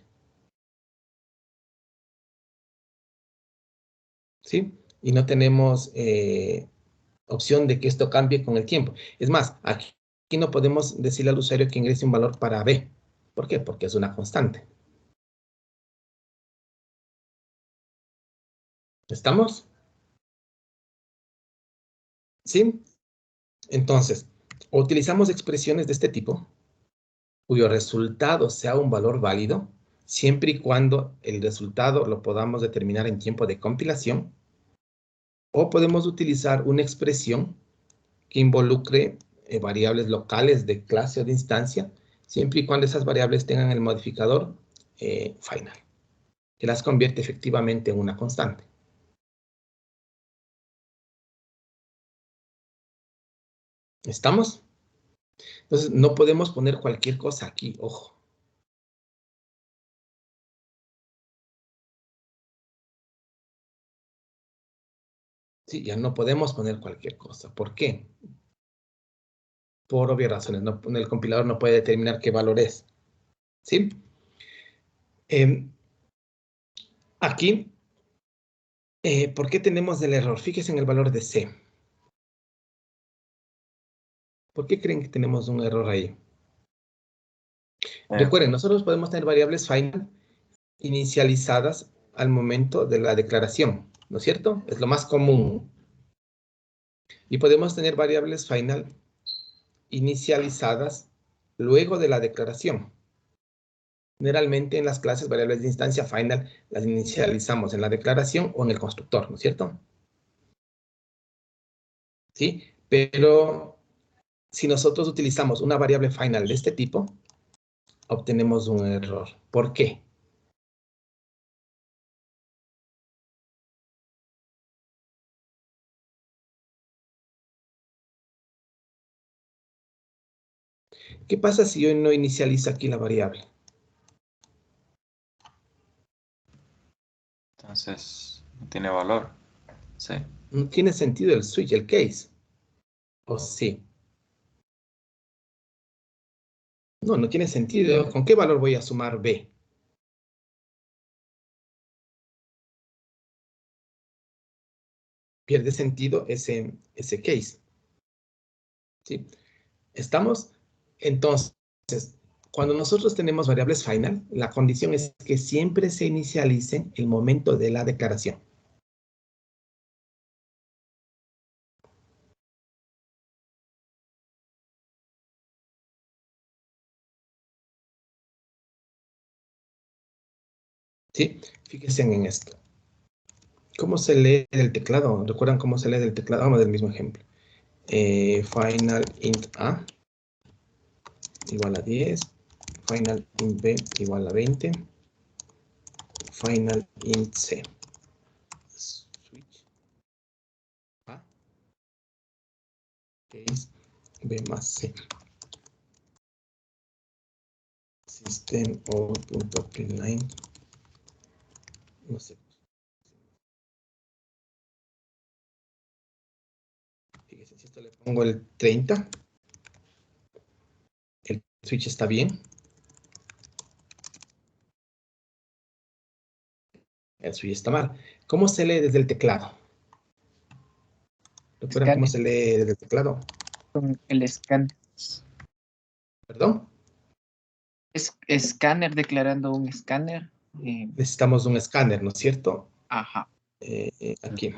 ¿sí? Y no tenemos opción de que esto cambie con el tiempo. Es más, aquí no podemos decirle al usuario que ingrese un valor para B. ¿Por qué? Porque es una constante. ¿Estamos? ¿Sí? Entonces, o utilizamos expresiones de este tipo, cuyo resultado sea un valor válido, siempre y cuando el resultado lo podamos determinar en tiempo de compilación, o podemos utilizar una expresión que involucre variables locales de clase o de instancia, siempre y cuando esas variables tengan el modificador final, que las convierte efectivamente en una constante. ¿Estamos? Entonces, no podemos poner cualquier cosa aquí, ojo. Sí, ya no podemos poner cualquier cosa. ¿Por qué? Por obvias razones. No, el compilador no puede determinar qué valor es. ¿Sí? Aquí, ¿por qué tenemos el error? Fíjense en el valor de C. ¿Por qué creen que tenemos un error ahí? Recuerden, nosotros podemos tener variables final inicializadas al momento de la declaración, ¿no es cierto? Es lo más común. Y podemos tener variables final inicializadas luego de la declaración. Generalmente en las clases variables de instancia final las inicializamos en la declaración o en el constructor, ¿no es cierto? ¿Sí? Pero si nosotros utilizamos una variable final de este tipo, obtenemos un error. ¿Por qué? ¿Qué pasa si yo no inicializo aquí la variable? Entonces, no tiene valor. Sí. No tiene sentido el switch, el case. ¿O sí? No, no tiene sentido. ¿Con qué valor voy a sumar B? Pierde sentido ese case. ¿Sí? ¿Estamos? Entonces, Cuando nosotros tenemos variables final, la condición es que siempre se inicialicen el momento de la declaración. ¿Sí? Fíjense en esto. ¿Cómo se lee del teclado? ¿Recuerdan cómo se lee del teclado? Vamos del mismo ejemplo. Final int A igual a 10. Final int B igual a 20. Final int C. Switch A. Case B más C. System out.println. No sé. Fíjense, si esto le pongo el 30, el switch está bien. El switch está mal. ¿Cómo se lee desde el teclado? ¿Recuerdan cómo se lee desde el teclado? Con el escáner. ¿Perdón? Es escáner declarando un escáner. Necesitamos un escáner, ¿no es cierto? Ajá. Aquí.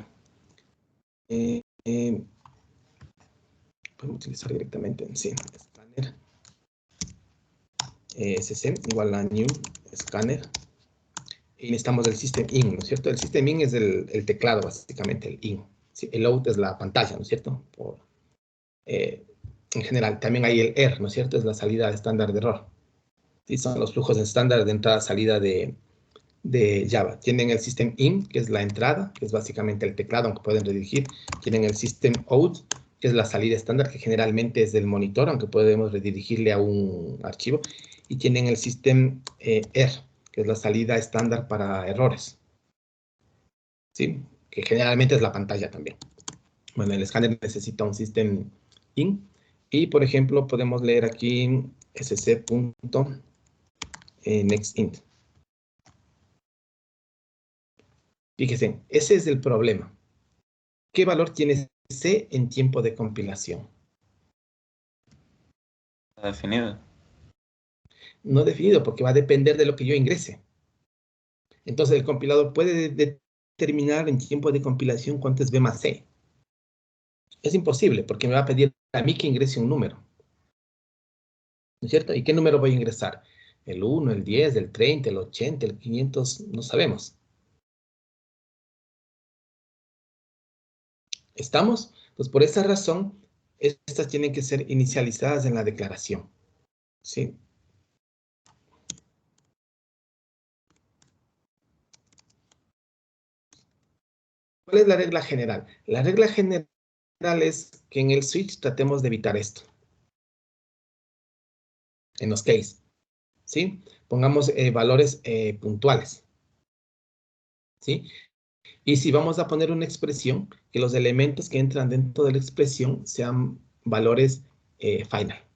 Podemos utilizar directamente en sí. Escáner. SC igual a new escáner. Y necesitamos el system in, ¿no es cierto? El system in es el teclado, básicamente, el in. ¿Sí? El out es la pantalla, ¿no es cierto? En general, también hay el ER, ¿no es cierto? Es la salida estándar de error. ¿Sí? Son los flujos estándar de entrada-salida de Java. Tienen el system in, que es la entrada, que es básicamente el teclado, aunque pueden redirigir. Tienen el system out, que es la salida estándar, que generalmente es del monitor, aunque podemos redirigirle a un archivo. Y tienen el system ER, que es la salida estándar para errores. ¿Sí? Que generalmente es la pantalla también. Bueno, el escáner necesita un system in. Y, por ejemplo, podemos leer aquí sc.nextInt. Fíjense, ese es el problema. ¿Qué valor tiene C en tiempo de compilación? Definido. No definido, porque va a depender de lo que yo ingrese. Entonces, el compilador puede determinar en tiempo de compilación cuánto es B más C. Es imposible, porque me va a pedir a mí que ingrese un número. ¿No es cierto? ¿Y qué número voy a ingresar? ¿El 1, el 10, el 30, el 80, el 500? No sabemos. ¿Estamos? Pues por esa razón, estas tienen que ser inicializadas en la declaración. ¿Sí? ¿Cuál es la regla general? La regla general es que en el switch tratemos de evitar esto. En los case. ¿Sí? Pongamos valores puntuales. ¿Sí? Y si vamos a poner una expresión, que los elementos que entran dentro de la expresión sean valores final.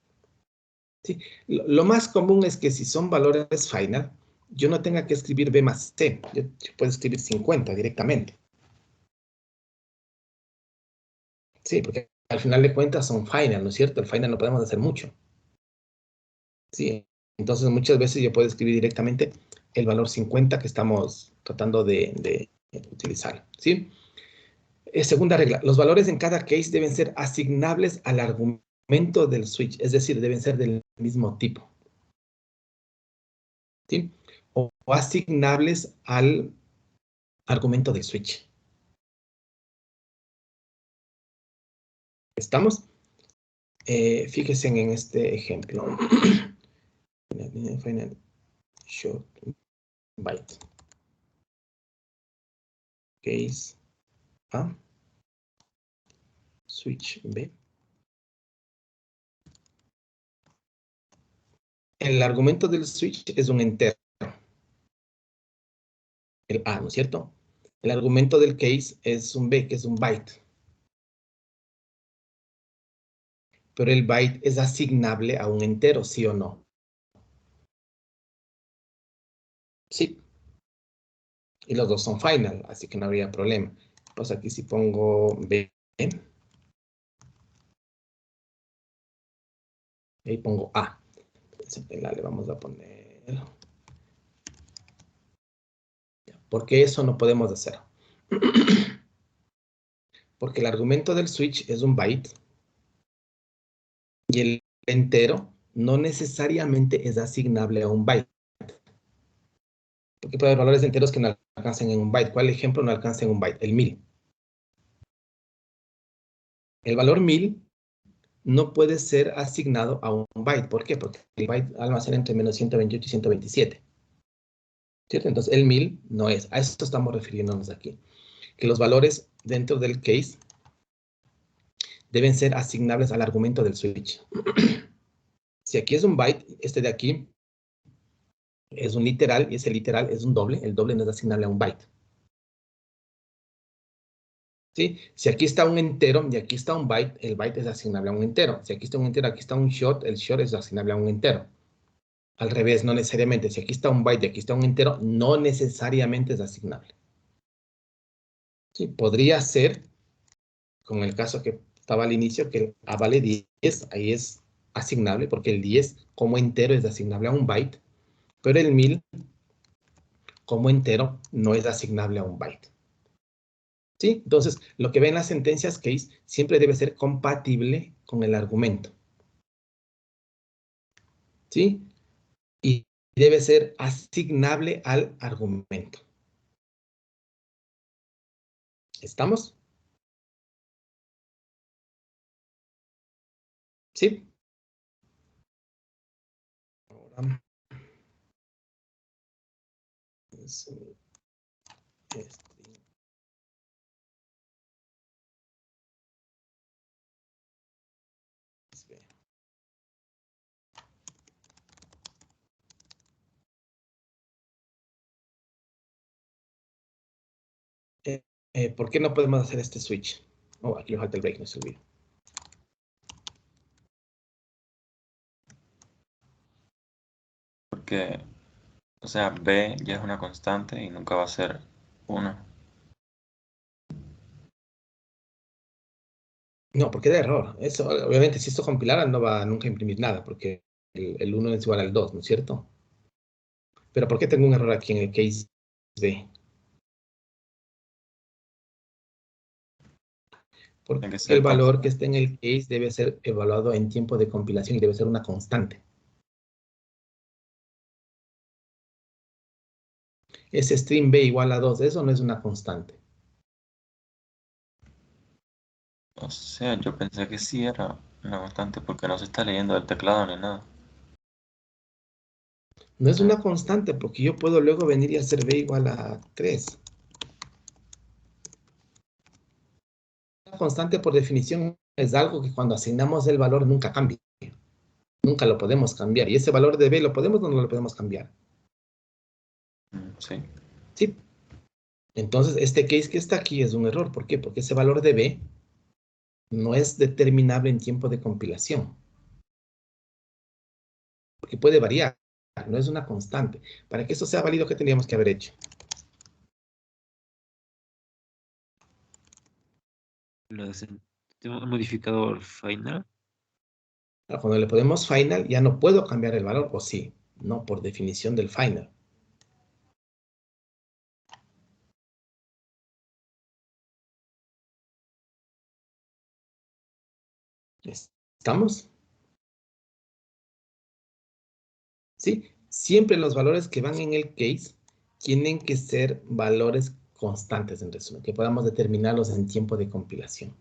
¿Sí? Lo más común es que si son valores final, yo no tenga que escribir B más C. Yo puedo escribir 50 directamente. Sí, porque al final de cuentas son final, ¿no es cierto? El final no podemos hacer mucho. Sí, entonces muchas veces yo puedo escribir directamente el valor 50 que estamos tratando de utilizar. ¿Sí? Segunda regla, los valores en cada case deben ser asignables al argumento del switch, es decir, deben ser del mismo tipo. ¿Sí? O asignables al argumento del switch. ¿Estamos? Fíjense en este ejemplo. Final short byte. Case A. Switch B. El argumento del switch es un entero. El A, ¿no es cierto? El argumento del case es un B, que es un byte. Pero el byte es asignable a un entero, ¿sí o no? Sí. Y los dos son final, así que no habría problema. Pues aquí si pongo B, ahí pongo A. En la le vamos a poner. ¿Por qué eso no podemos hacer? Porque el argumento del switch es un byte y el entero no necesariamente es asignable a un byte. Porque puede haber valores enteros que no alcancen en un byte. ¿Cuál ejemplo no alcanza en un byte? El 1000. El valor 1000 no puede ser asignado a un byte. ¿Por qué? Porque el byte almacena entre menos 128 y 127. ¿Cierto? Entonces el 1000 no es. A esto estamos refiriéndonos aquí. Que los valores dentro del case deben ser asignables al argumento del switch. Si aquí es un byte, este de aquí es un literal, y ese literal es un doble. El doble no es asignable a un byte. ¿Sí? Si aquí está un entero y aquí está un byte, el byte es asignable a un entero. Si aquí está un entero, aquí está un short, el short es asignable a un entero. Al revés, no necesariamente. Si aquí está un byte y aquí está un entero, no necesariamente es asignable. Sí, podría ser, como el caso que estaba al inicio, que el A vale 10, ahí es asignable, porque el 10 como entero es asignable a un byte, pero el 1000 como entero no es asignable a un byte. ¿Sí? Entonces, lo que ven las sentencias case siempre debe ser compatible con el argumento. ¿Sí? Y debe ser asignable al argumento. ¿Estamos? ¿Sí? Ahora, ¿por qué no podemos hacer este switch? Oh, aquí le falta el break, no se olvide. Porque, o sea, B ya es una constante y nunca va a ser 1. No, porque da error. Eso, obviamente, si esto compilara, no va a nunca imprimir nada, porque el 1 es igual al 2, ¿no es cierto? Pero ¿por qué tengo un error aquí en el case B? Porque el valor que está en el case debe ser evaluado en tiempo de compilación y debe ser una constante. Ese string B igual a 2, eso no es una constante. O sea, yo pensé que sí era una constante porque no se está leyendo del teclado ni nada. No es una constante porque yo puedo luego venir y hacer B igual a 3. Una constante por definición es algo que cuando asignamos el valor nunca cambia. Nunca lo podemos cambiar. ¿Y ese valor de B lo podemos o no lo podemos cambiar? Sí. Sí. Entonces, este case que está aquí es un error. ¿Por qué? Porque ese valor de B no es determinable en tiempo de compilación. Porque puede variar. No es una constante. Para que esto sea válido, ¿qué tendríamos que haber hecho? ¿Un modificador final? Cuando le ponemos final, ya no puedo cambiar el valor, ¿o sí? No, por definición del final. ¿Estamos? Sí, siempre los valores que van en el case tienen que ser valores constantes, en resumen, que podamos determinarlos en tiempo de compilación.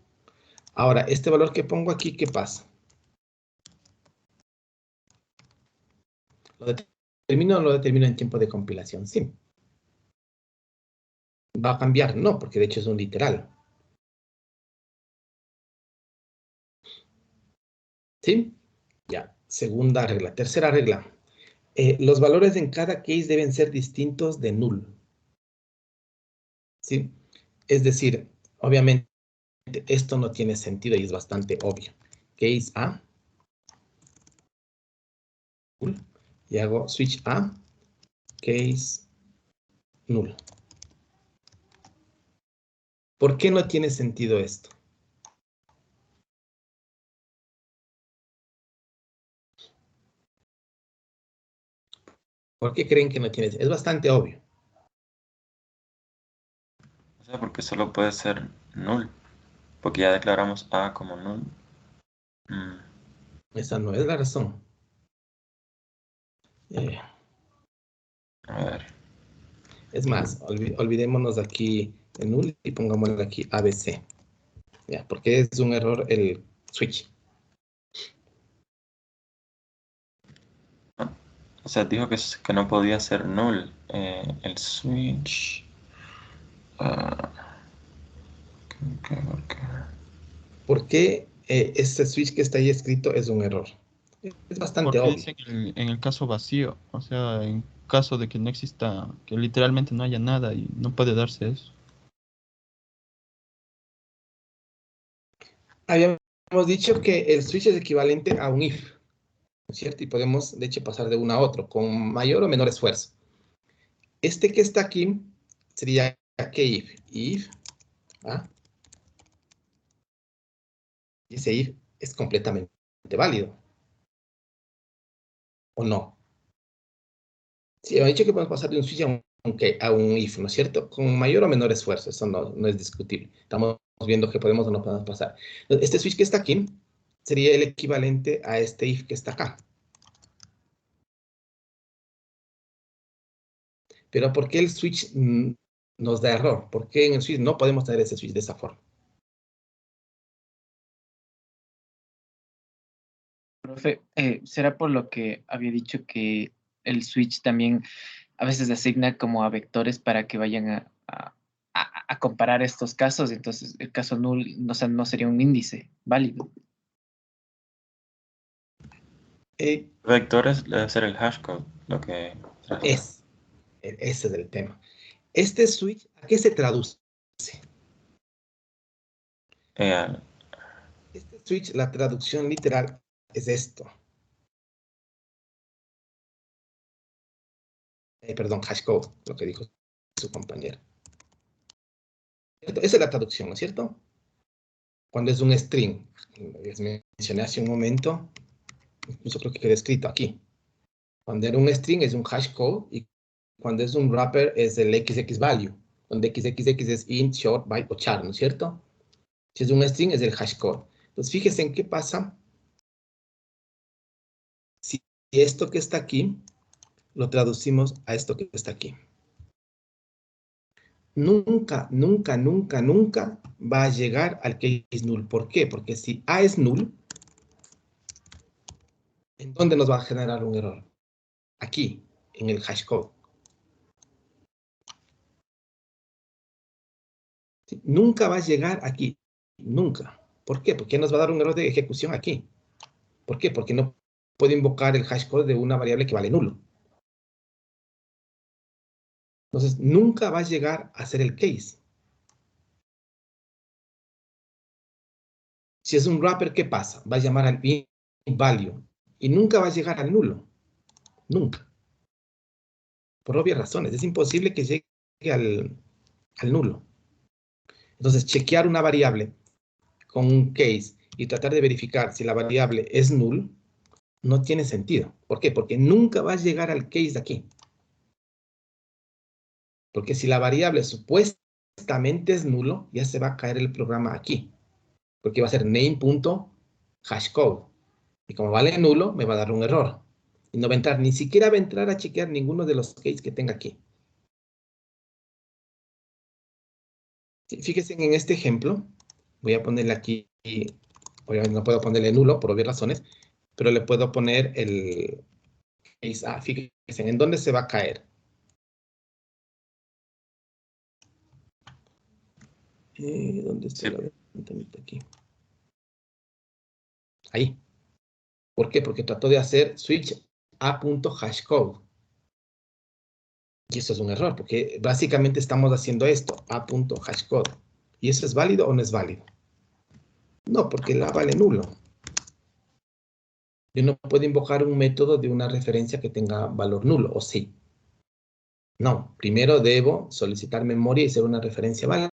Ahora, este valor que pongo aquí, ¿qué pasa? ¿Lo determino o no lo determino en tiempo de compilación? Sí. ¿Va a cambiar? No, porque de hecho es un literal. ¿Sí? Ya, segunda regla. Tercera regla. Los valores en cada case deben ser distintos de null. ¿Sí? Es decir, obviamente, esto no tiene sentido y es bastante obvio. Case A. Y hago switch A. Case null. ¿Por qué no tiene sentido esto? ¿Por qué creen que no tiene? Es bastante obvio. O sea, porque solo puede ser null. Porque ya declaramos A como null. Esa no es la razón. A ver. Es más, olvidémonos aquí en null y pongámosle aquí ABC. Ya, porque es un error el switch. O sea, dijo que no podía ser null el switch. ¿Por qué este switch que está ahí escrito es un error? Es bastante Porque obvio. dice que en el caso vacío, o sea, en caso de que no exista, que literalmente no haya nada y no puede darse eso. Habíamos dicho que el switch es equivalente a un if, ¿no es cierto? Y podemos, de hecho, pasar de uno a otro con mayor o menor esfuerzo. Este que está aquí sería que if, ¿ah? Y ese if es completamente válido. ¿O no? Sí, he dicho que podemos pasar de un switch a un if, ¿no es cierto? Con mayor o menor esfuerzo, eso no es discutible. Estamos viendo que podemos o no podemos pasar. Este switch que está aquí sería el equivalente a este if que está acá. Pero ¿por qué el switch nos da error? ¿Por qué en el switch no podemos tener ese switch de esa forma? Profe, ¿será por lo que había dicho que el switch también a veces asigna como a vectores para que vayan a comparar estos casos? Entonces, el caso null no sería un índice válido. Vectores debe ser el hashcode, lo que... Ese es el tema. Este switch, ¿a qué se traduce? Este switch, la traducción literal es esto. Perdón, hashcode, lo que dijo su compañero. Esa es la traducción, ¿no es cierto? Cuando es un string, les mencioné hace un momento, incluso creo que queda escrito aquí. Cuando era un string es un hashcode y cuando es un wrapper es el XX value, donde XXX es int, short, byte o char, ¿no es cierto? Si es un string es el hashcode. Entonces fíjense en qué pasa si esto que está aquí lo traducimos a esto que está aquí. Nunca, nunca, nunca, nunca va a llegar al case null. ¿Por qué? Porque si A es null, ¿en dónde nos va a generar un error? Aquí, en el hashcode. ¿Sí? Nunca va a llegar aquí. Nunca. ¿Por qué? Porque nos va a dar un error de ejecución aquí. ¿Por qué? Porque no puede invocar el hashcode de una variable que vale nulo. Entonces, nunca va a llegar a ser el case. Si es un wrapper, ¿qué pasa? Va a llamar al int value y nunca va a llegar al nulo. Nunca. Por obvias razones. Es imposible que llegue al nulo. Entonces, chequear una variable con un case y tratar de verificar si la variable es null no tiene sentido. ¿Por qué? Porque nunca va a llegar al case de aquí. Porque si la variable supuestamente es nulo, ya se va a caer el programa aquí. Porque va a ser name.hashcode. Y como vale nulo, me va a dar un error. Y no va a entrar, ni siquiera va a entrar a chequear ninguno de los cases que tenga aquí. Fíjense en este ejemplo. Voy a ponerle aquí, obviamente no puedo ponerle nulo por obvias razones, pero le puedo poner el case A. Fíjense en dónde se va a caer. ¿Dónde está la ventanita aquí? Ahí. ¿Por qué? Porque trató de hacer switch a.hashcode. Y eso es un error, porque básicamente estamos haciendo esto, a.hashcode. ¿Y eso es válido o no es válido? No, porque la vale nulo. Yo no puedo invocar un método de una referencia que tenga valor nulo, ¿o sí? No, primero debo solicitar memoria y ser una referencia válida.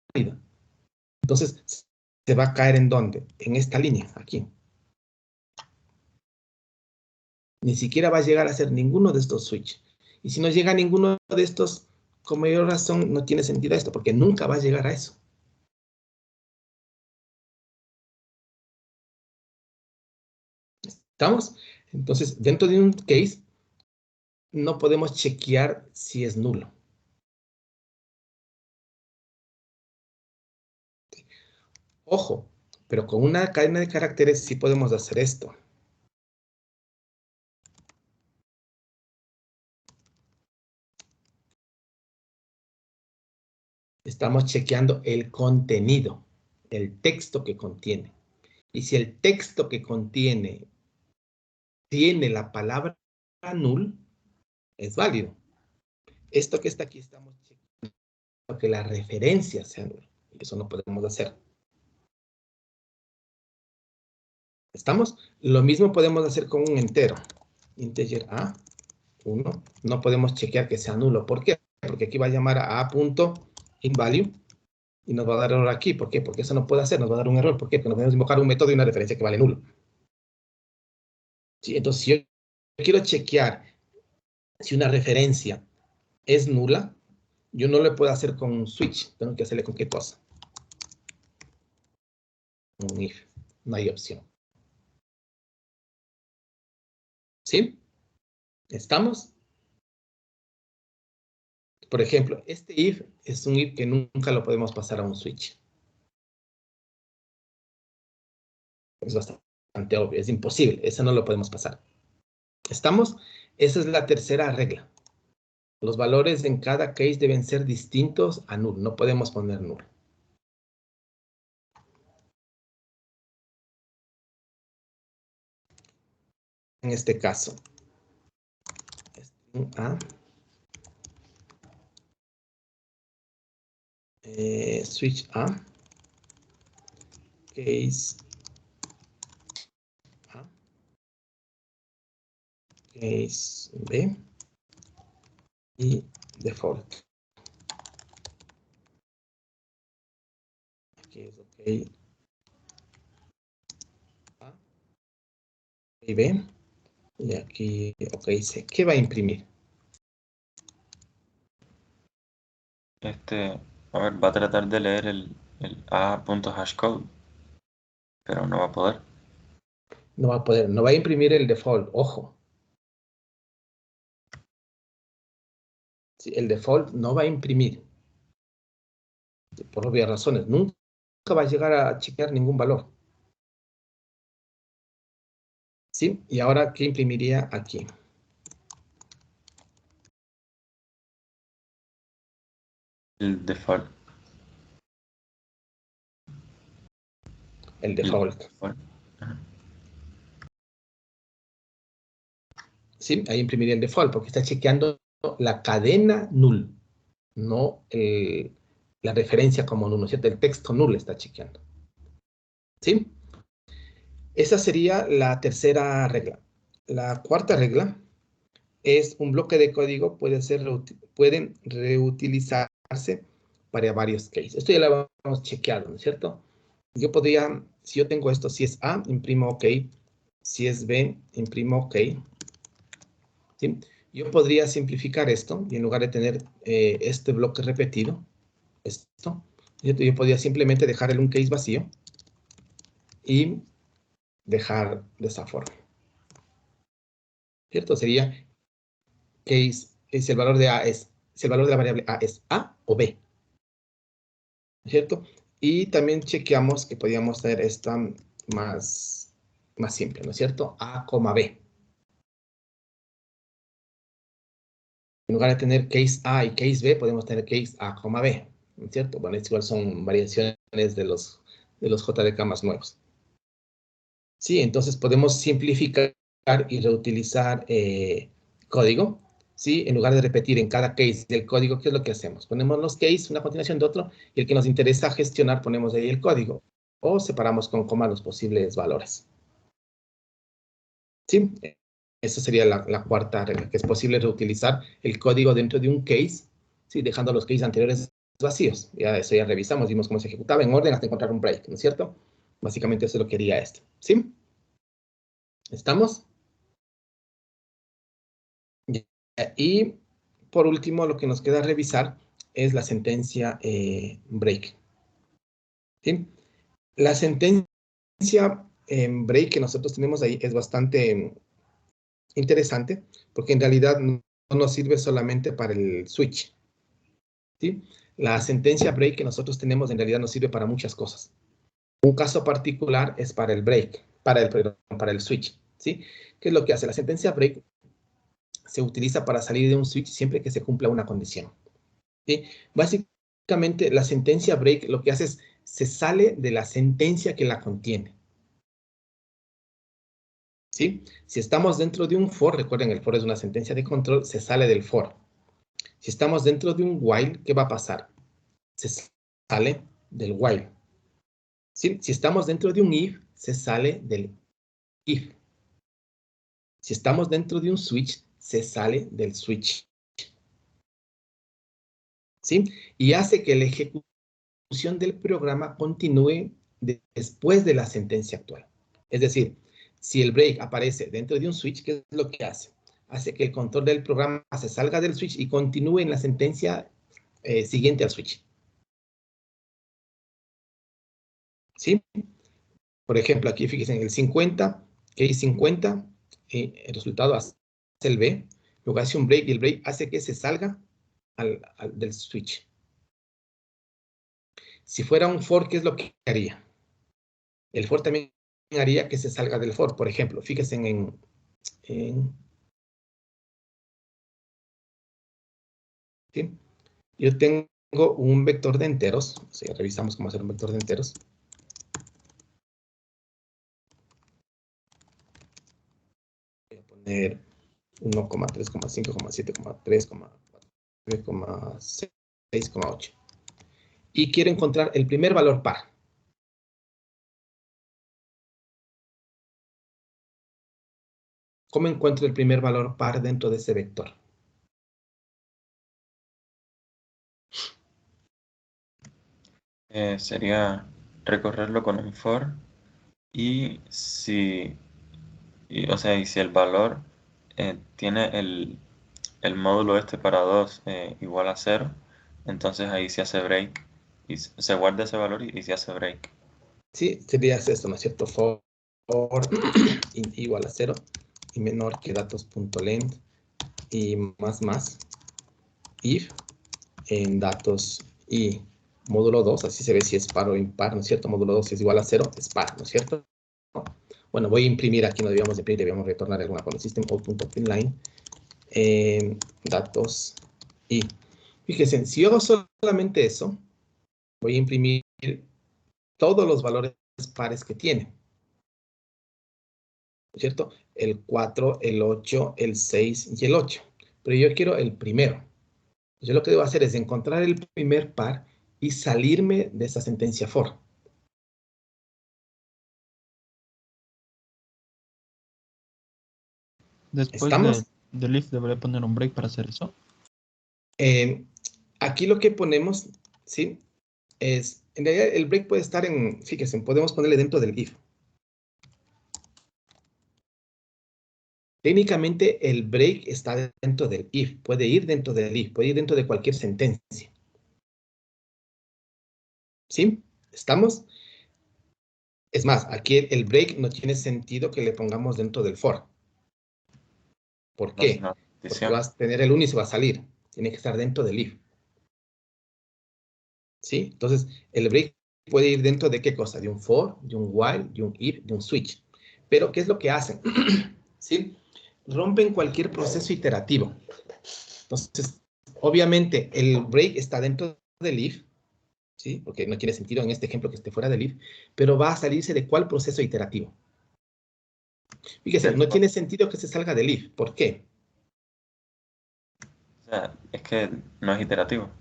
Entonces, ¿se va a caer en dónde? En esta línea, aquí. Ni siquiera va a llegar a ser ninguno de estos switch. Y si no llega a ninguno de estos, con mayor razón, no tiene sentido esto, porque nunca va a llegar a eso. ¿Estamos? Entonces, dentro de un case, no podemos chequear si es nulo. Ojo, pero con una cadena de caracteres sí podemos hacer esto. Estamos chequeando el contenido, el texto que contiene. Y si el texto que contiene tiene la palabra null, es válido. Esto que está aquí estamos chequeando que la referencia sea null. Eso no podemos hacer. ¿Estamos? Lo mismo podemos hacer con un entero. Integer a, 1. No podemos chequear que sea nulo. ¿Por qué? Porque aquí va a llamar a a.invalue y nos va a dar error aquí. ¿Por qué? Porque eso no puede hacer, nos va a dar un error. ¿Por qué? Porque no podemos invocar un método y una referencia que vale nulo. ¿Sí? Entonces, si yo quiero chequear si una referencia es nula, yo no lo puedo hacer con un switch. Tengo que hacerle con qué cosa. Un if. No hay opción. ¿Sí? ¿Estamos? Por ejemplo, este if es un if que nunca lo podemos pasar a un switch. Es bastante obvio, es imposible. Eso no lo podemos pasar. ¿Estamos? Esa es la tercera regla. Los valores en cada case deben ser distintos a null. No podemos poner null. En este caso, a switch a case a case b y default. Aquí es ok a y b y aquí ok c. ¿Qué va a imprimir? A ver, va a tratar de leer el a.hashcode, pero no va a poder. No va a poder, no va a imprimir el default, ojo. Sí, el default no va a imprimir. Por obvias razones. Nunca va a llegar a chequear ningún valor. ¿Sí? Y ahora, ¿qué imprimiría aquí? El default. El default. ¿Sí? Ahí imprimiría el default porque está chequeando la cadena null, no la referencia como null, ¿no es cierto? El texto null está chequeando. ¿Sí? Esa sería la tercera regla. La cuarta regla es un bloque de código pueden reutilizarse para varios cases. Esto ya lo hemos chequeado, ¿no es cierto? Yo podría, si yo tengo esto, si es A, imprimo OK. Si es B, imprimo OK. ¿Sí? Yo podría simplificar esto y en lugar de tener este bloque repetido, esto, yo podría simplemente dejar un case vacío y dejar de esta forma. ¿Cierto? Sería case, si el valor de A es, si el valor de la variable A es A o B. ¿Cierto? Y también chequeamos que podíamos tener esta más simple, ¿no es cierto? A, B. En lugar de tener case A y case B, podemos tener case A, B, ¿no es cierto? Bueno, igual son variaciones de los JDK más nuevos. Sí, entonces podemos simplificar y reutilizar código, ¿sí? En lugar de repetir en cada case del código, ¿qué es lo que hacemos? Ponemos los cases, una continuación de otro, y el que nos interesa gestionar, ponemos ahí el código, o separamos con coma los posibles valores. ¿Sí? Esa sería la cuarta regla, que es posible reutilizar el código dentro de un case, ¿sí? Dejando los cases anteriores vacíos. Ya eso ya revisamos, vimos cómo se ejecutaba en orden hasta encontrar un break, ¿no es cierto? Básicamente eso es lo que quería esto, ¿sí? ¿Estamos? Y por último, lo que nos queda revisar es la sentencia break. ¿Sí? La sentencia break que nosotros tenemos ahí es bastante interesante, porque en realidad no nos sirve solamente para el switch. ¿Sí? La sentencia break que nosotros tenemos en realidad nos sirve para muchas cosas. Un caso particular es para el break, para el switch. ¿Sí? ¿Qué es lo que hace? La sentencia break se utiliza para salir de un switch siempre que se cumpla una condición. ¿Sí? Básicamente, la sentencia break lo que hace es se sale de la sentencia que la contiene. ¿Sí? Si estamos dentro de un for, recuerden, el for es una sentencia de control, se sale del for. Si estamos dentro de un while, ¿qué va a pasar? Se sale del while. ¿Sí? Si estamos dentro de un if, se sale del if. Si estamos dentro de un switch, se sale del switch. ¿Sí? Y hace que la ejecución del programa continúe después de la sentencia actual. Es decir, si el break aparece dentro de un switch, ¿qué es lo que hace? Hace que el control del programa se salga del switch y continúe en la sentencia siguiente al switch. ¿Sí? Por ejemplo, aquí fíjense en el 50, que hay 50, el resultado hace el B, luego hace un break y el break hace que se salga del switch. Si fuera un for, ¿qué es lo que haría? El for también haría que se salga del for. Por ejemplo, fíjense ¿sí? Yo tengo un vector de enteros. Si revisamos cómo hacer un vector de enteros. Voy a poner 1,3,5,7,3,4,6,8. Y quiero encontrar el primer valor par. ¿Cómo encuentro el primer valor par dentro de ese vector? Sería recorrerlo con un for y si el valor tiene el módulo este para 2 igual a 0, entonces ahí se hace break y se guarda ese valor y se hace break. Sí, sería esto, ¿no es cierto? For igual a 0 y menor que datos.length y más if en datos y módulo 2, así se ve si es par o impar, ¿no es cierto? Módulo 2 es igual a 0, es par, ¿no es cierto? Bueno, voy a imprimir aquí, no debíamos imprimir, debíamos retornar alguna con el system out.println datos y fíjense, si yo hago solamente eso, voy a imprimir todos los valores pares que tiene, ¿no es cierto? El 4, el 8, el 6 y el 8. Pero yo quiero el primero. Yo lo que debo hacer es encontrar el primer par y salirme de esa sentencia for. Después del if debería poner un break para hacer eso. Aquí lo que ponemos, ¿sí? Es, en realidad el break puede estar en, fíjense, podemos ponerle dentro del if. Técnicamente el break está dentro del if, puede ir dentro del if, puede ir dentro de cualquier sentencia. ¿Sí? ¿Estamos? Es más, aquí el break no tiene sentido que le pongamos dentro del for. ¿Por qué? Porque vas a tener el 1 y se va a salir. Tiene que estar dentro del if. ¿Sí? Entonces, el break puede ir dentro de qué cosa? De un for, de un while, de un if, de un switch. Pero, ¿qué es lo que hacen? ¿Sí? Rompen cualquier proceso iterativo. Entonces, obviamente, el break está dentro del if, ¿sí? Porque no tiene sentido en este ejemplo que esté fuera del if, pero va a salirse de cuál proceso iterativo. Fíjese, no tiene sentido que se salga del if. ¿Por qué? O sea, es que no es iterativo.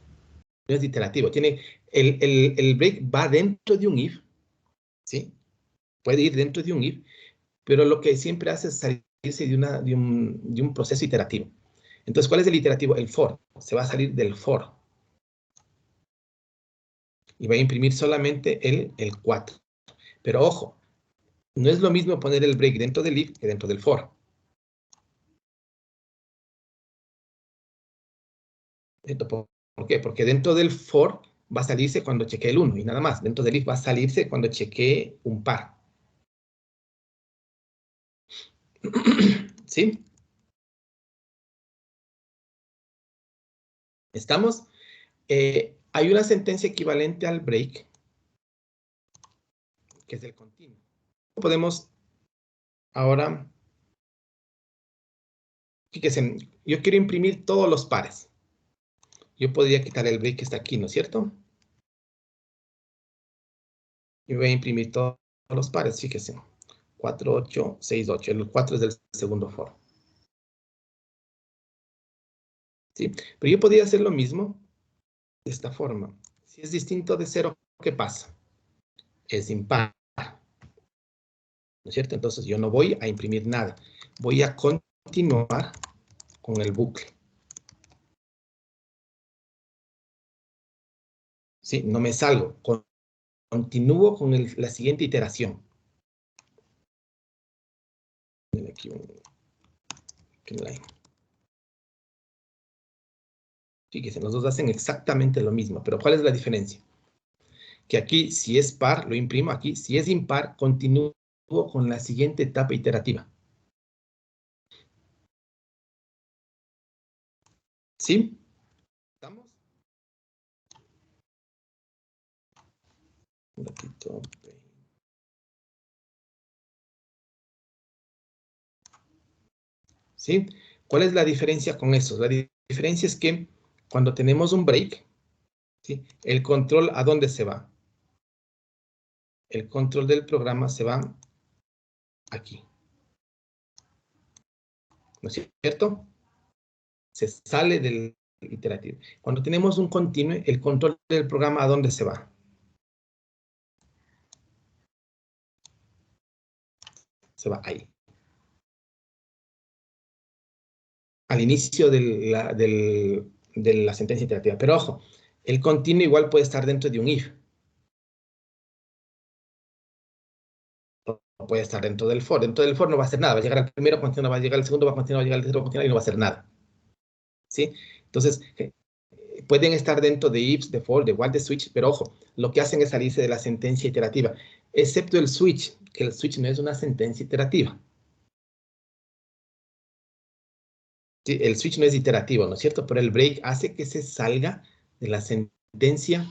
No es iterativo. Tiene, el break va dentro de un if, ¿sí? Puede ir dentro de un if, pero lo que siempre hace es salirse de un proceso iterativo. Entonces, ¿cuál es el iterativo? El for. Se va a salir del for. Y va a imprimir solamente el 4. Pero ojo, no es lo mismo poner el break dentro del if que dentro del for. ¿Por qué? Porque dentro del for va a salirse cuando chequee el 1 y nada más. Dentro del if va a salirse cuando chequee un par. ¿Sí? ¿Estamos? Hay una sentencia equivalente al break, que es el continuo. Podemos ahora, fíjense, yo quiero imprimir todos los pares. Yo podría quitar el break que está aquí, ¿no es cierto? Y voy a imprimir todos los pares, fíjense. 4, 8, 6, 8. El 4 es del segundo for. ¿Sí? Pero yo podría hacer lo mismo de esta forma. Si es distinto de 0, ¿qué pasa? Es impar. ¿No es cierto? Entonces yo no voy a imprimir nada. Voy a continuar con el bucle. ¿Sí? No me salgo. Continúo con la siguiente iteración. Aquí un line. Fíjense, los dos hacen exactamente lo mismo, pero ¿cuál es la diferencia? Que aquí, si es par, lo imprimo aquí. Si es impar, continúo con la siguiente etapa iterativa. ¿Sí? ¿Estamos? Un ratito. ¿Sí? ¿Cuál es la diferencia con eso? La diferencia es que cuando tenemos un break, ¿sí? El control, ¿a dónde se va? El control del programa se va aquí. ¿No es cierto? Se sale del iterativo. Cuando tenemos un continuo, el control del programa, ¿a dónde se va? Se va ahí. Al inicio de la sentencia iterativa. Pero ojo, el continuo igual puede estar dentro de un if. O puede estar dentro del for. Dentro del for no va a hacer nada. Va a llegar al primero, continuo, va a llegar al segundo, va a continuar, va a llegar al tercero, va a continuar y no va a hacer nada. ¿Sí? Entonces, pueden estar dentro de ifs, de for, de while, de switch, pero ojo, lo que hacen es salirse de la sentencia iterativa, excepto el switch, que el switch no es una sentencia iterativa. Sí, el switch no es iterativo, ¿no es cierto? Pero el break hace que se salga de la sentencia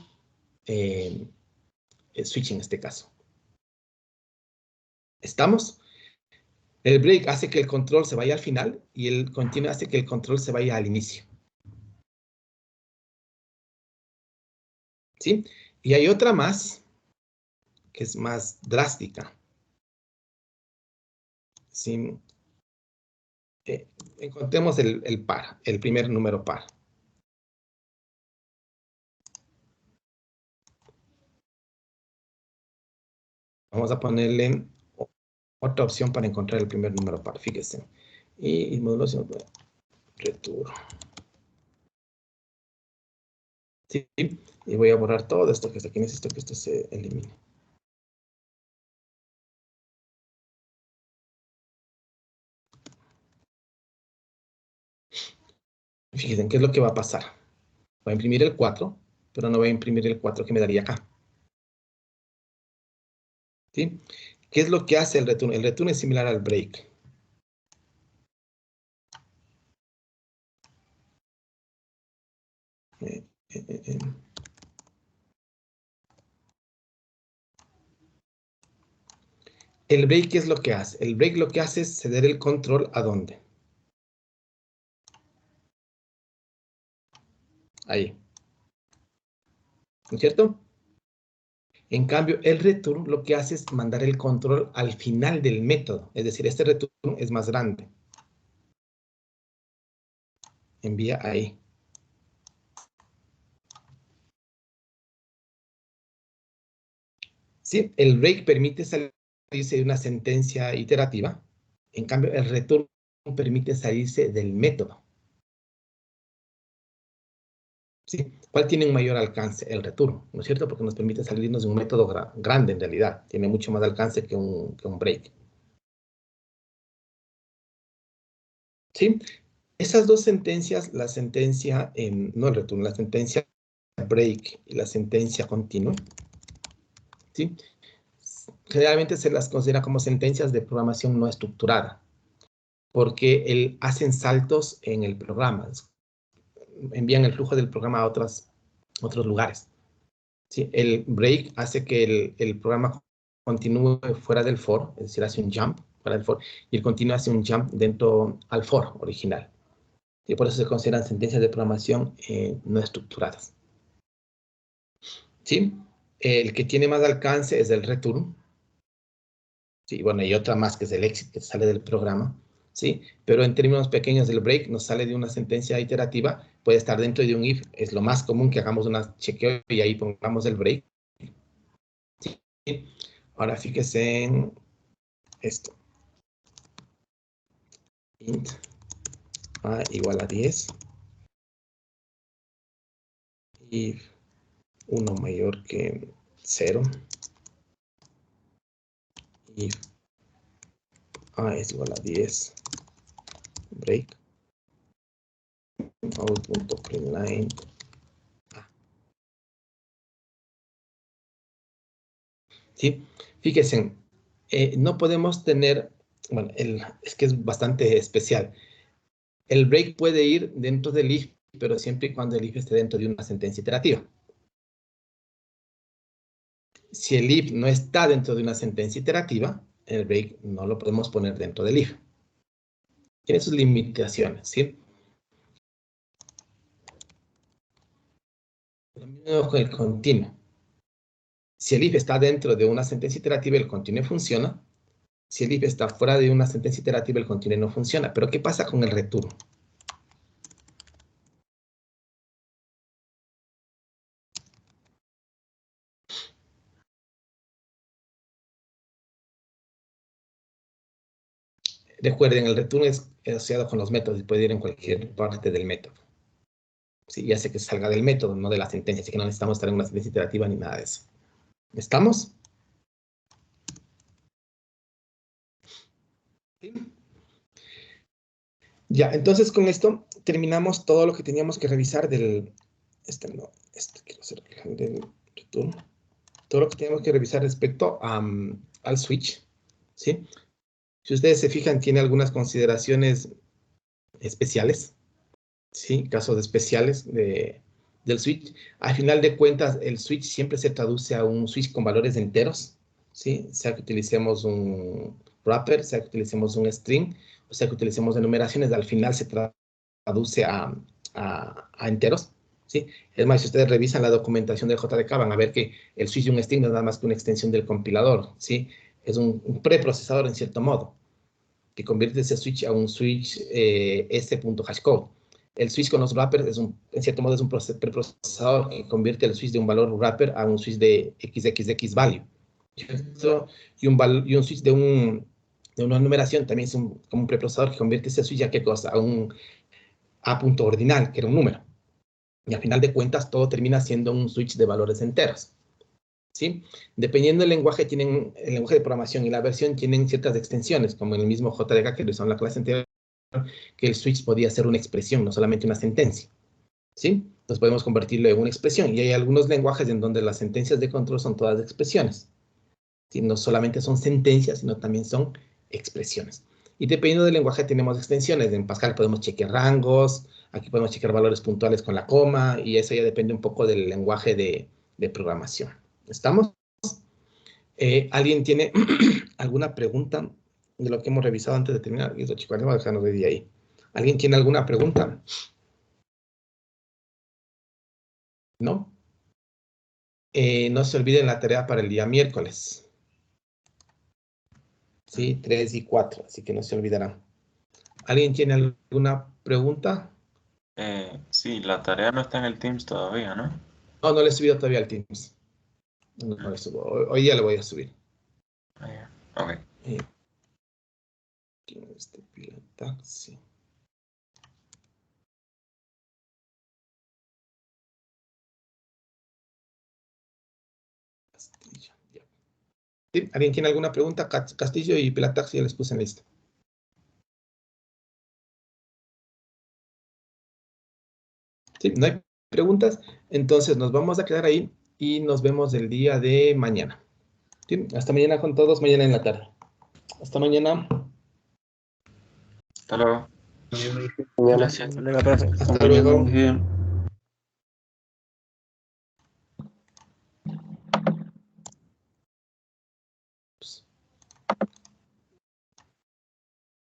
switch en este caso. ¿Estamos? El break hace que el control se vaya al final y el continuo hace que el control se vaya al inicio. ¿Sí? Y hay otra más, que es más drástica. ¿Sí? Encontremos el par, el primer número par. Vamos a ponerle otra opción para encontrar el primer número par, fíjense. Y modulación, return. Sí, y voy a borrar todo esto que está aquí. Necesito que esto se elimine. Fíjense, ¿qué es lo que va a pasar? Voy a imprimir el 4, pero no voy a imprimir el 4 que me daría acá. ¿Sí? ¿Qué es lo que hace el return? El return es similar al break. El break, ¿qué es lo que hace? El break lo que hace es ceder el control ¿a dónde? Ahí. ¿No es cierto? En cambio, el return lo que hace es mandar el control al final del método. Es decir, este return es más grande. Envía ahí. Sí, el break permite salirse de una sentencia iterativa. En cambio, el return permite salirse del método. ¿Sí? ¿Cuál tiene un mayor alcance? El return, ¿no es cierto? Porque nos permite salirnos de un método grande en realidad. Tiene mucho más alcance que un break. ¿Sí? Esas dos sentencias, la sentencia, no el return, la sentencia break y la sentencia continue, ¿sí? Generalmente se las considera como sentencias de programación no estructurada, porque hacen saltos en el programa, envían el flujo del programa a otros lugares. ¿Sí? El break hace que el programa continúe fuera del for, es decir, hace un jump fuera del for, y el continue hace un jump dentro al for original. Y por eso se consideran sentencias de programación no estructuradas. ¿Sí? El que tiene más alcance es el return. Sí, bueno, y otra más que es el exit, que sale del programa. ¿Sí? Pero en términos pequeños, el break nos sale de una sentencia iterativa, puede estar dentro de un if. Es lo más común que hagamos una chequeo y ahí pongamos el break. ¿Sí? Ahora fíjese en esto. Int a igual a 10. If 1 mayor que 0. If a es igual a 10. Break. Out.println. ¿Sí? Fíjense, no podemos tener, bueno, es que es bastante especial. El break puede ir dentro del if, pero siempre y cuando el if esté dentro de una sentencia iterativa. Si el if no está dentro de una sentencia iterativa, el break no lo podemos poner dentro del if. Tiene sus limitaciones, ¿sí? Lo mismo con el continuo. Si el if está dentro de una sentencia iterativa, el continuo funciona. Si el if está fuera de una sentencia iterativa, el continuo no funciona. Pero ¿qué pasa con el return? Recuerden, el return es asociado con los métodos y puede ir en cualquier parte del método. Sí, ya sé que salga del método, no de la sentencia, así que no necesitamos estar en una sentencia iterativa ni nada de eso. ¿Estamos? ¿Sí? Ya, entonces con esto terminamos todo lo que teníamos que revisar del... quiero hacer del return. Todo lo que teníamos que revisar respecto al switch, ¿sí? Si ustedes se fijan, tiene algunas consideraciones especiales, ¿sí? Casos especiales del switch. Al final de cuentas, el switch siempre se traduce a un switch con valores enteros, ¿sí? Sea que utilicemos un wrapper, sea que utilicemos un string, o sea que utilicemos enumeraciones, al final se traduce a enteros, ¿sí? Es más, si ustedes revisan la documentación de JDK, van a ver que el switch de un string no es nada más que una extensión del compilador, ¿sí? Es un preprocesador en cierto modo, que convierte ese switch a un switch s.hashcode. El switch con los wrappers, en cierto modo, es un preprocesador que convierte el switch de un valor wrapper a un switch de xxx value. ¿Cierto? Y un switch de una numeración también es como un preprocesador que convierte ese switch a qué cosa, a un a punto ordinal, que era un número. Y al final de cuentas, todo termina siendo un switch de valores enteros. ¿Sí? Dependiendo del lenguaje, el lenguaje de programación y la versión tienen ciertas extensiones, como en el mismo JDK que lo usamos en la clase anterior, que el switch podía ser una expresión, no solamente una sentencia. ¿Sí? Entonces podemos convertirlo en una expresión. Y hay algunos lenguajes en donde las sentencias de control son todas expresiones. ¿Sí? No solamente son sentencias, sino también son expresiones. Y dependiendo del lenguaje tenemos extensiones. En Pascal podemos chequear rangos, aquí podemos chequear valores puntuales con la coma, y eso ya depende un poco del lenguaje de programación. ¿Estamos? ¿Alguien tiene alguna pregunta de lo que hemos revisado antes de terminar? Y eso, chicos, vamos a dejarnos de ahí. ¿Alguien tiene alguna pregunta? ¿No? No se olviden la tarea para el día miércoles. Sí, 3 y 4, así que no se olvidarán. ¿Alguien tiene alguna pregunta? Sí, la tarea no está en el Teams todavía, ¿no? No, no le he subido todavía al Teams. No le subo. Hoy ya lo voy a subir. Ok. Este taxi. Castillo, ya. ¿Sí? ¿Alguien tiene alguna pregunta? Castillo y Pilataxi ya les puse en lista. Sí, no hay preguntas. Entonces nos vamos a quedar ahí y nos vemos el día de mañana. ¿Sí? Hasta mañana con todos, mañana en la tarde. Hasta mañana. Hasta luego. Gracias. Hasta luego. Bien.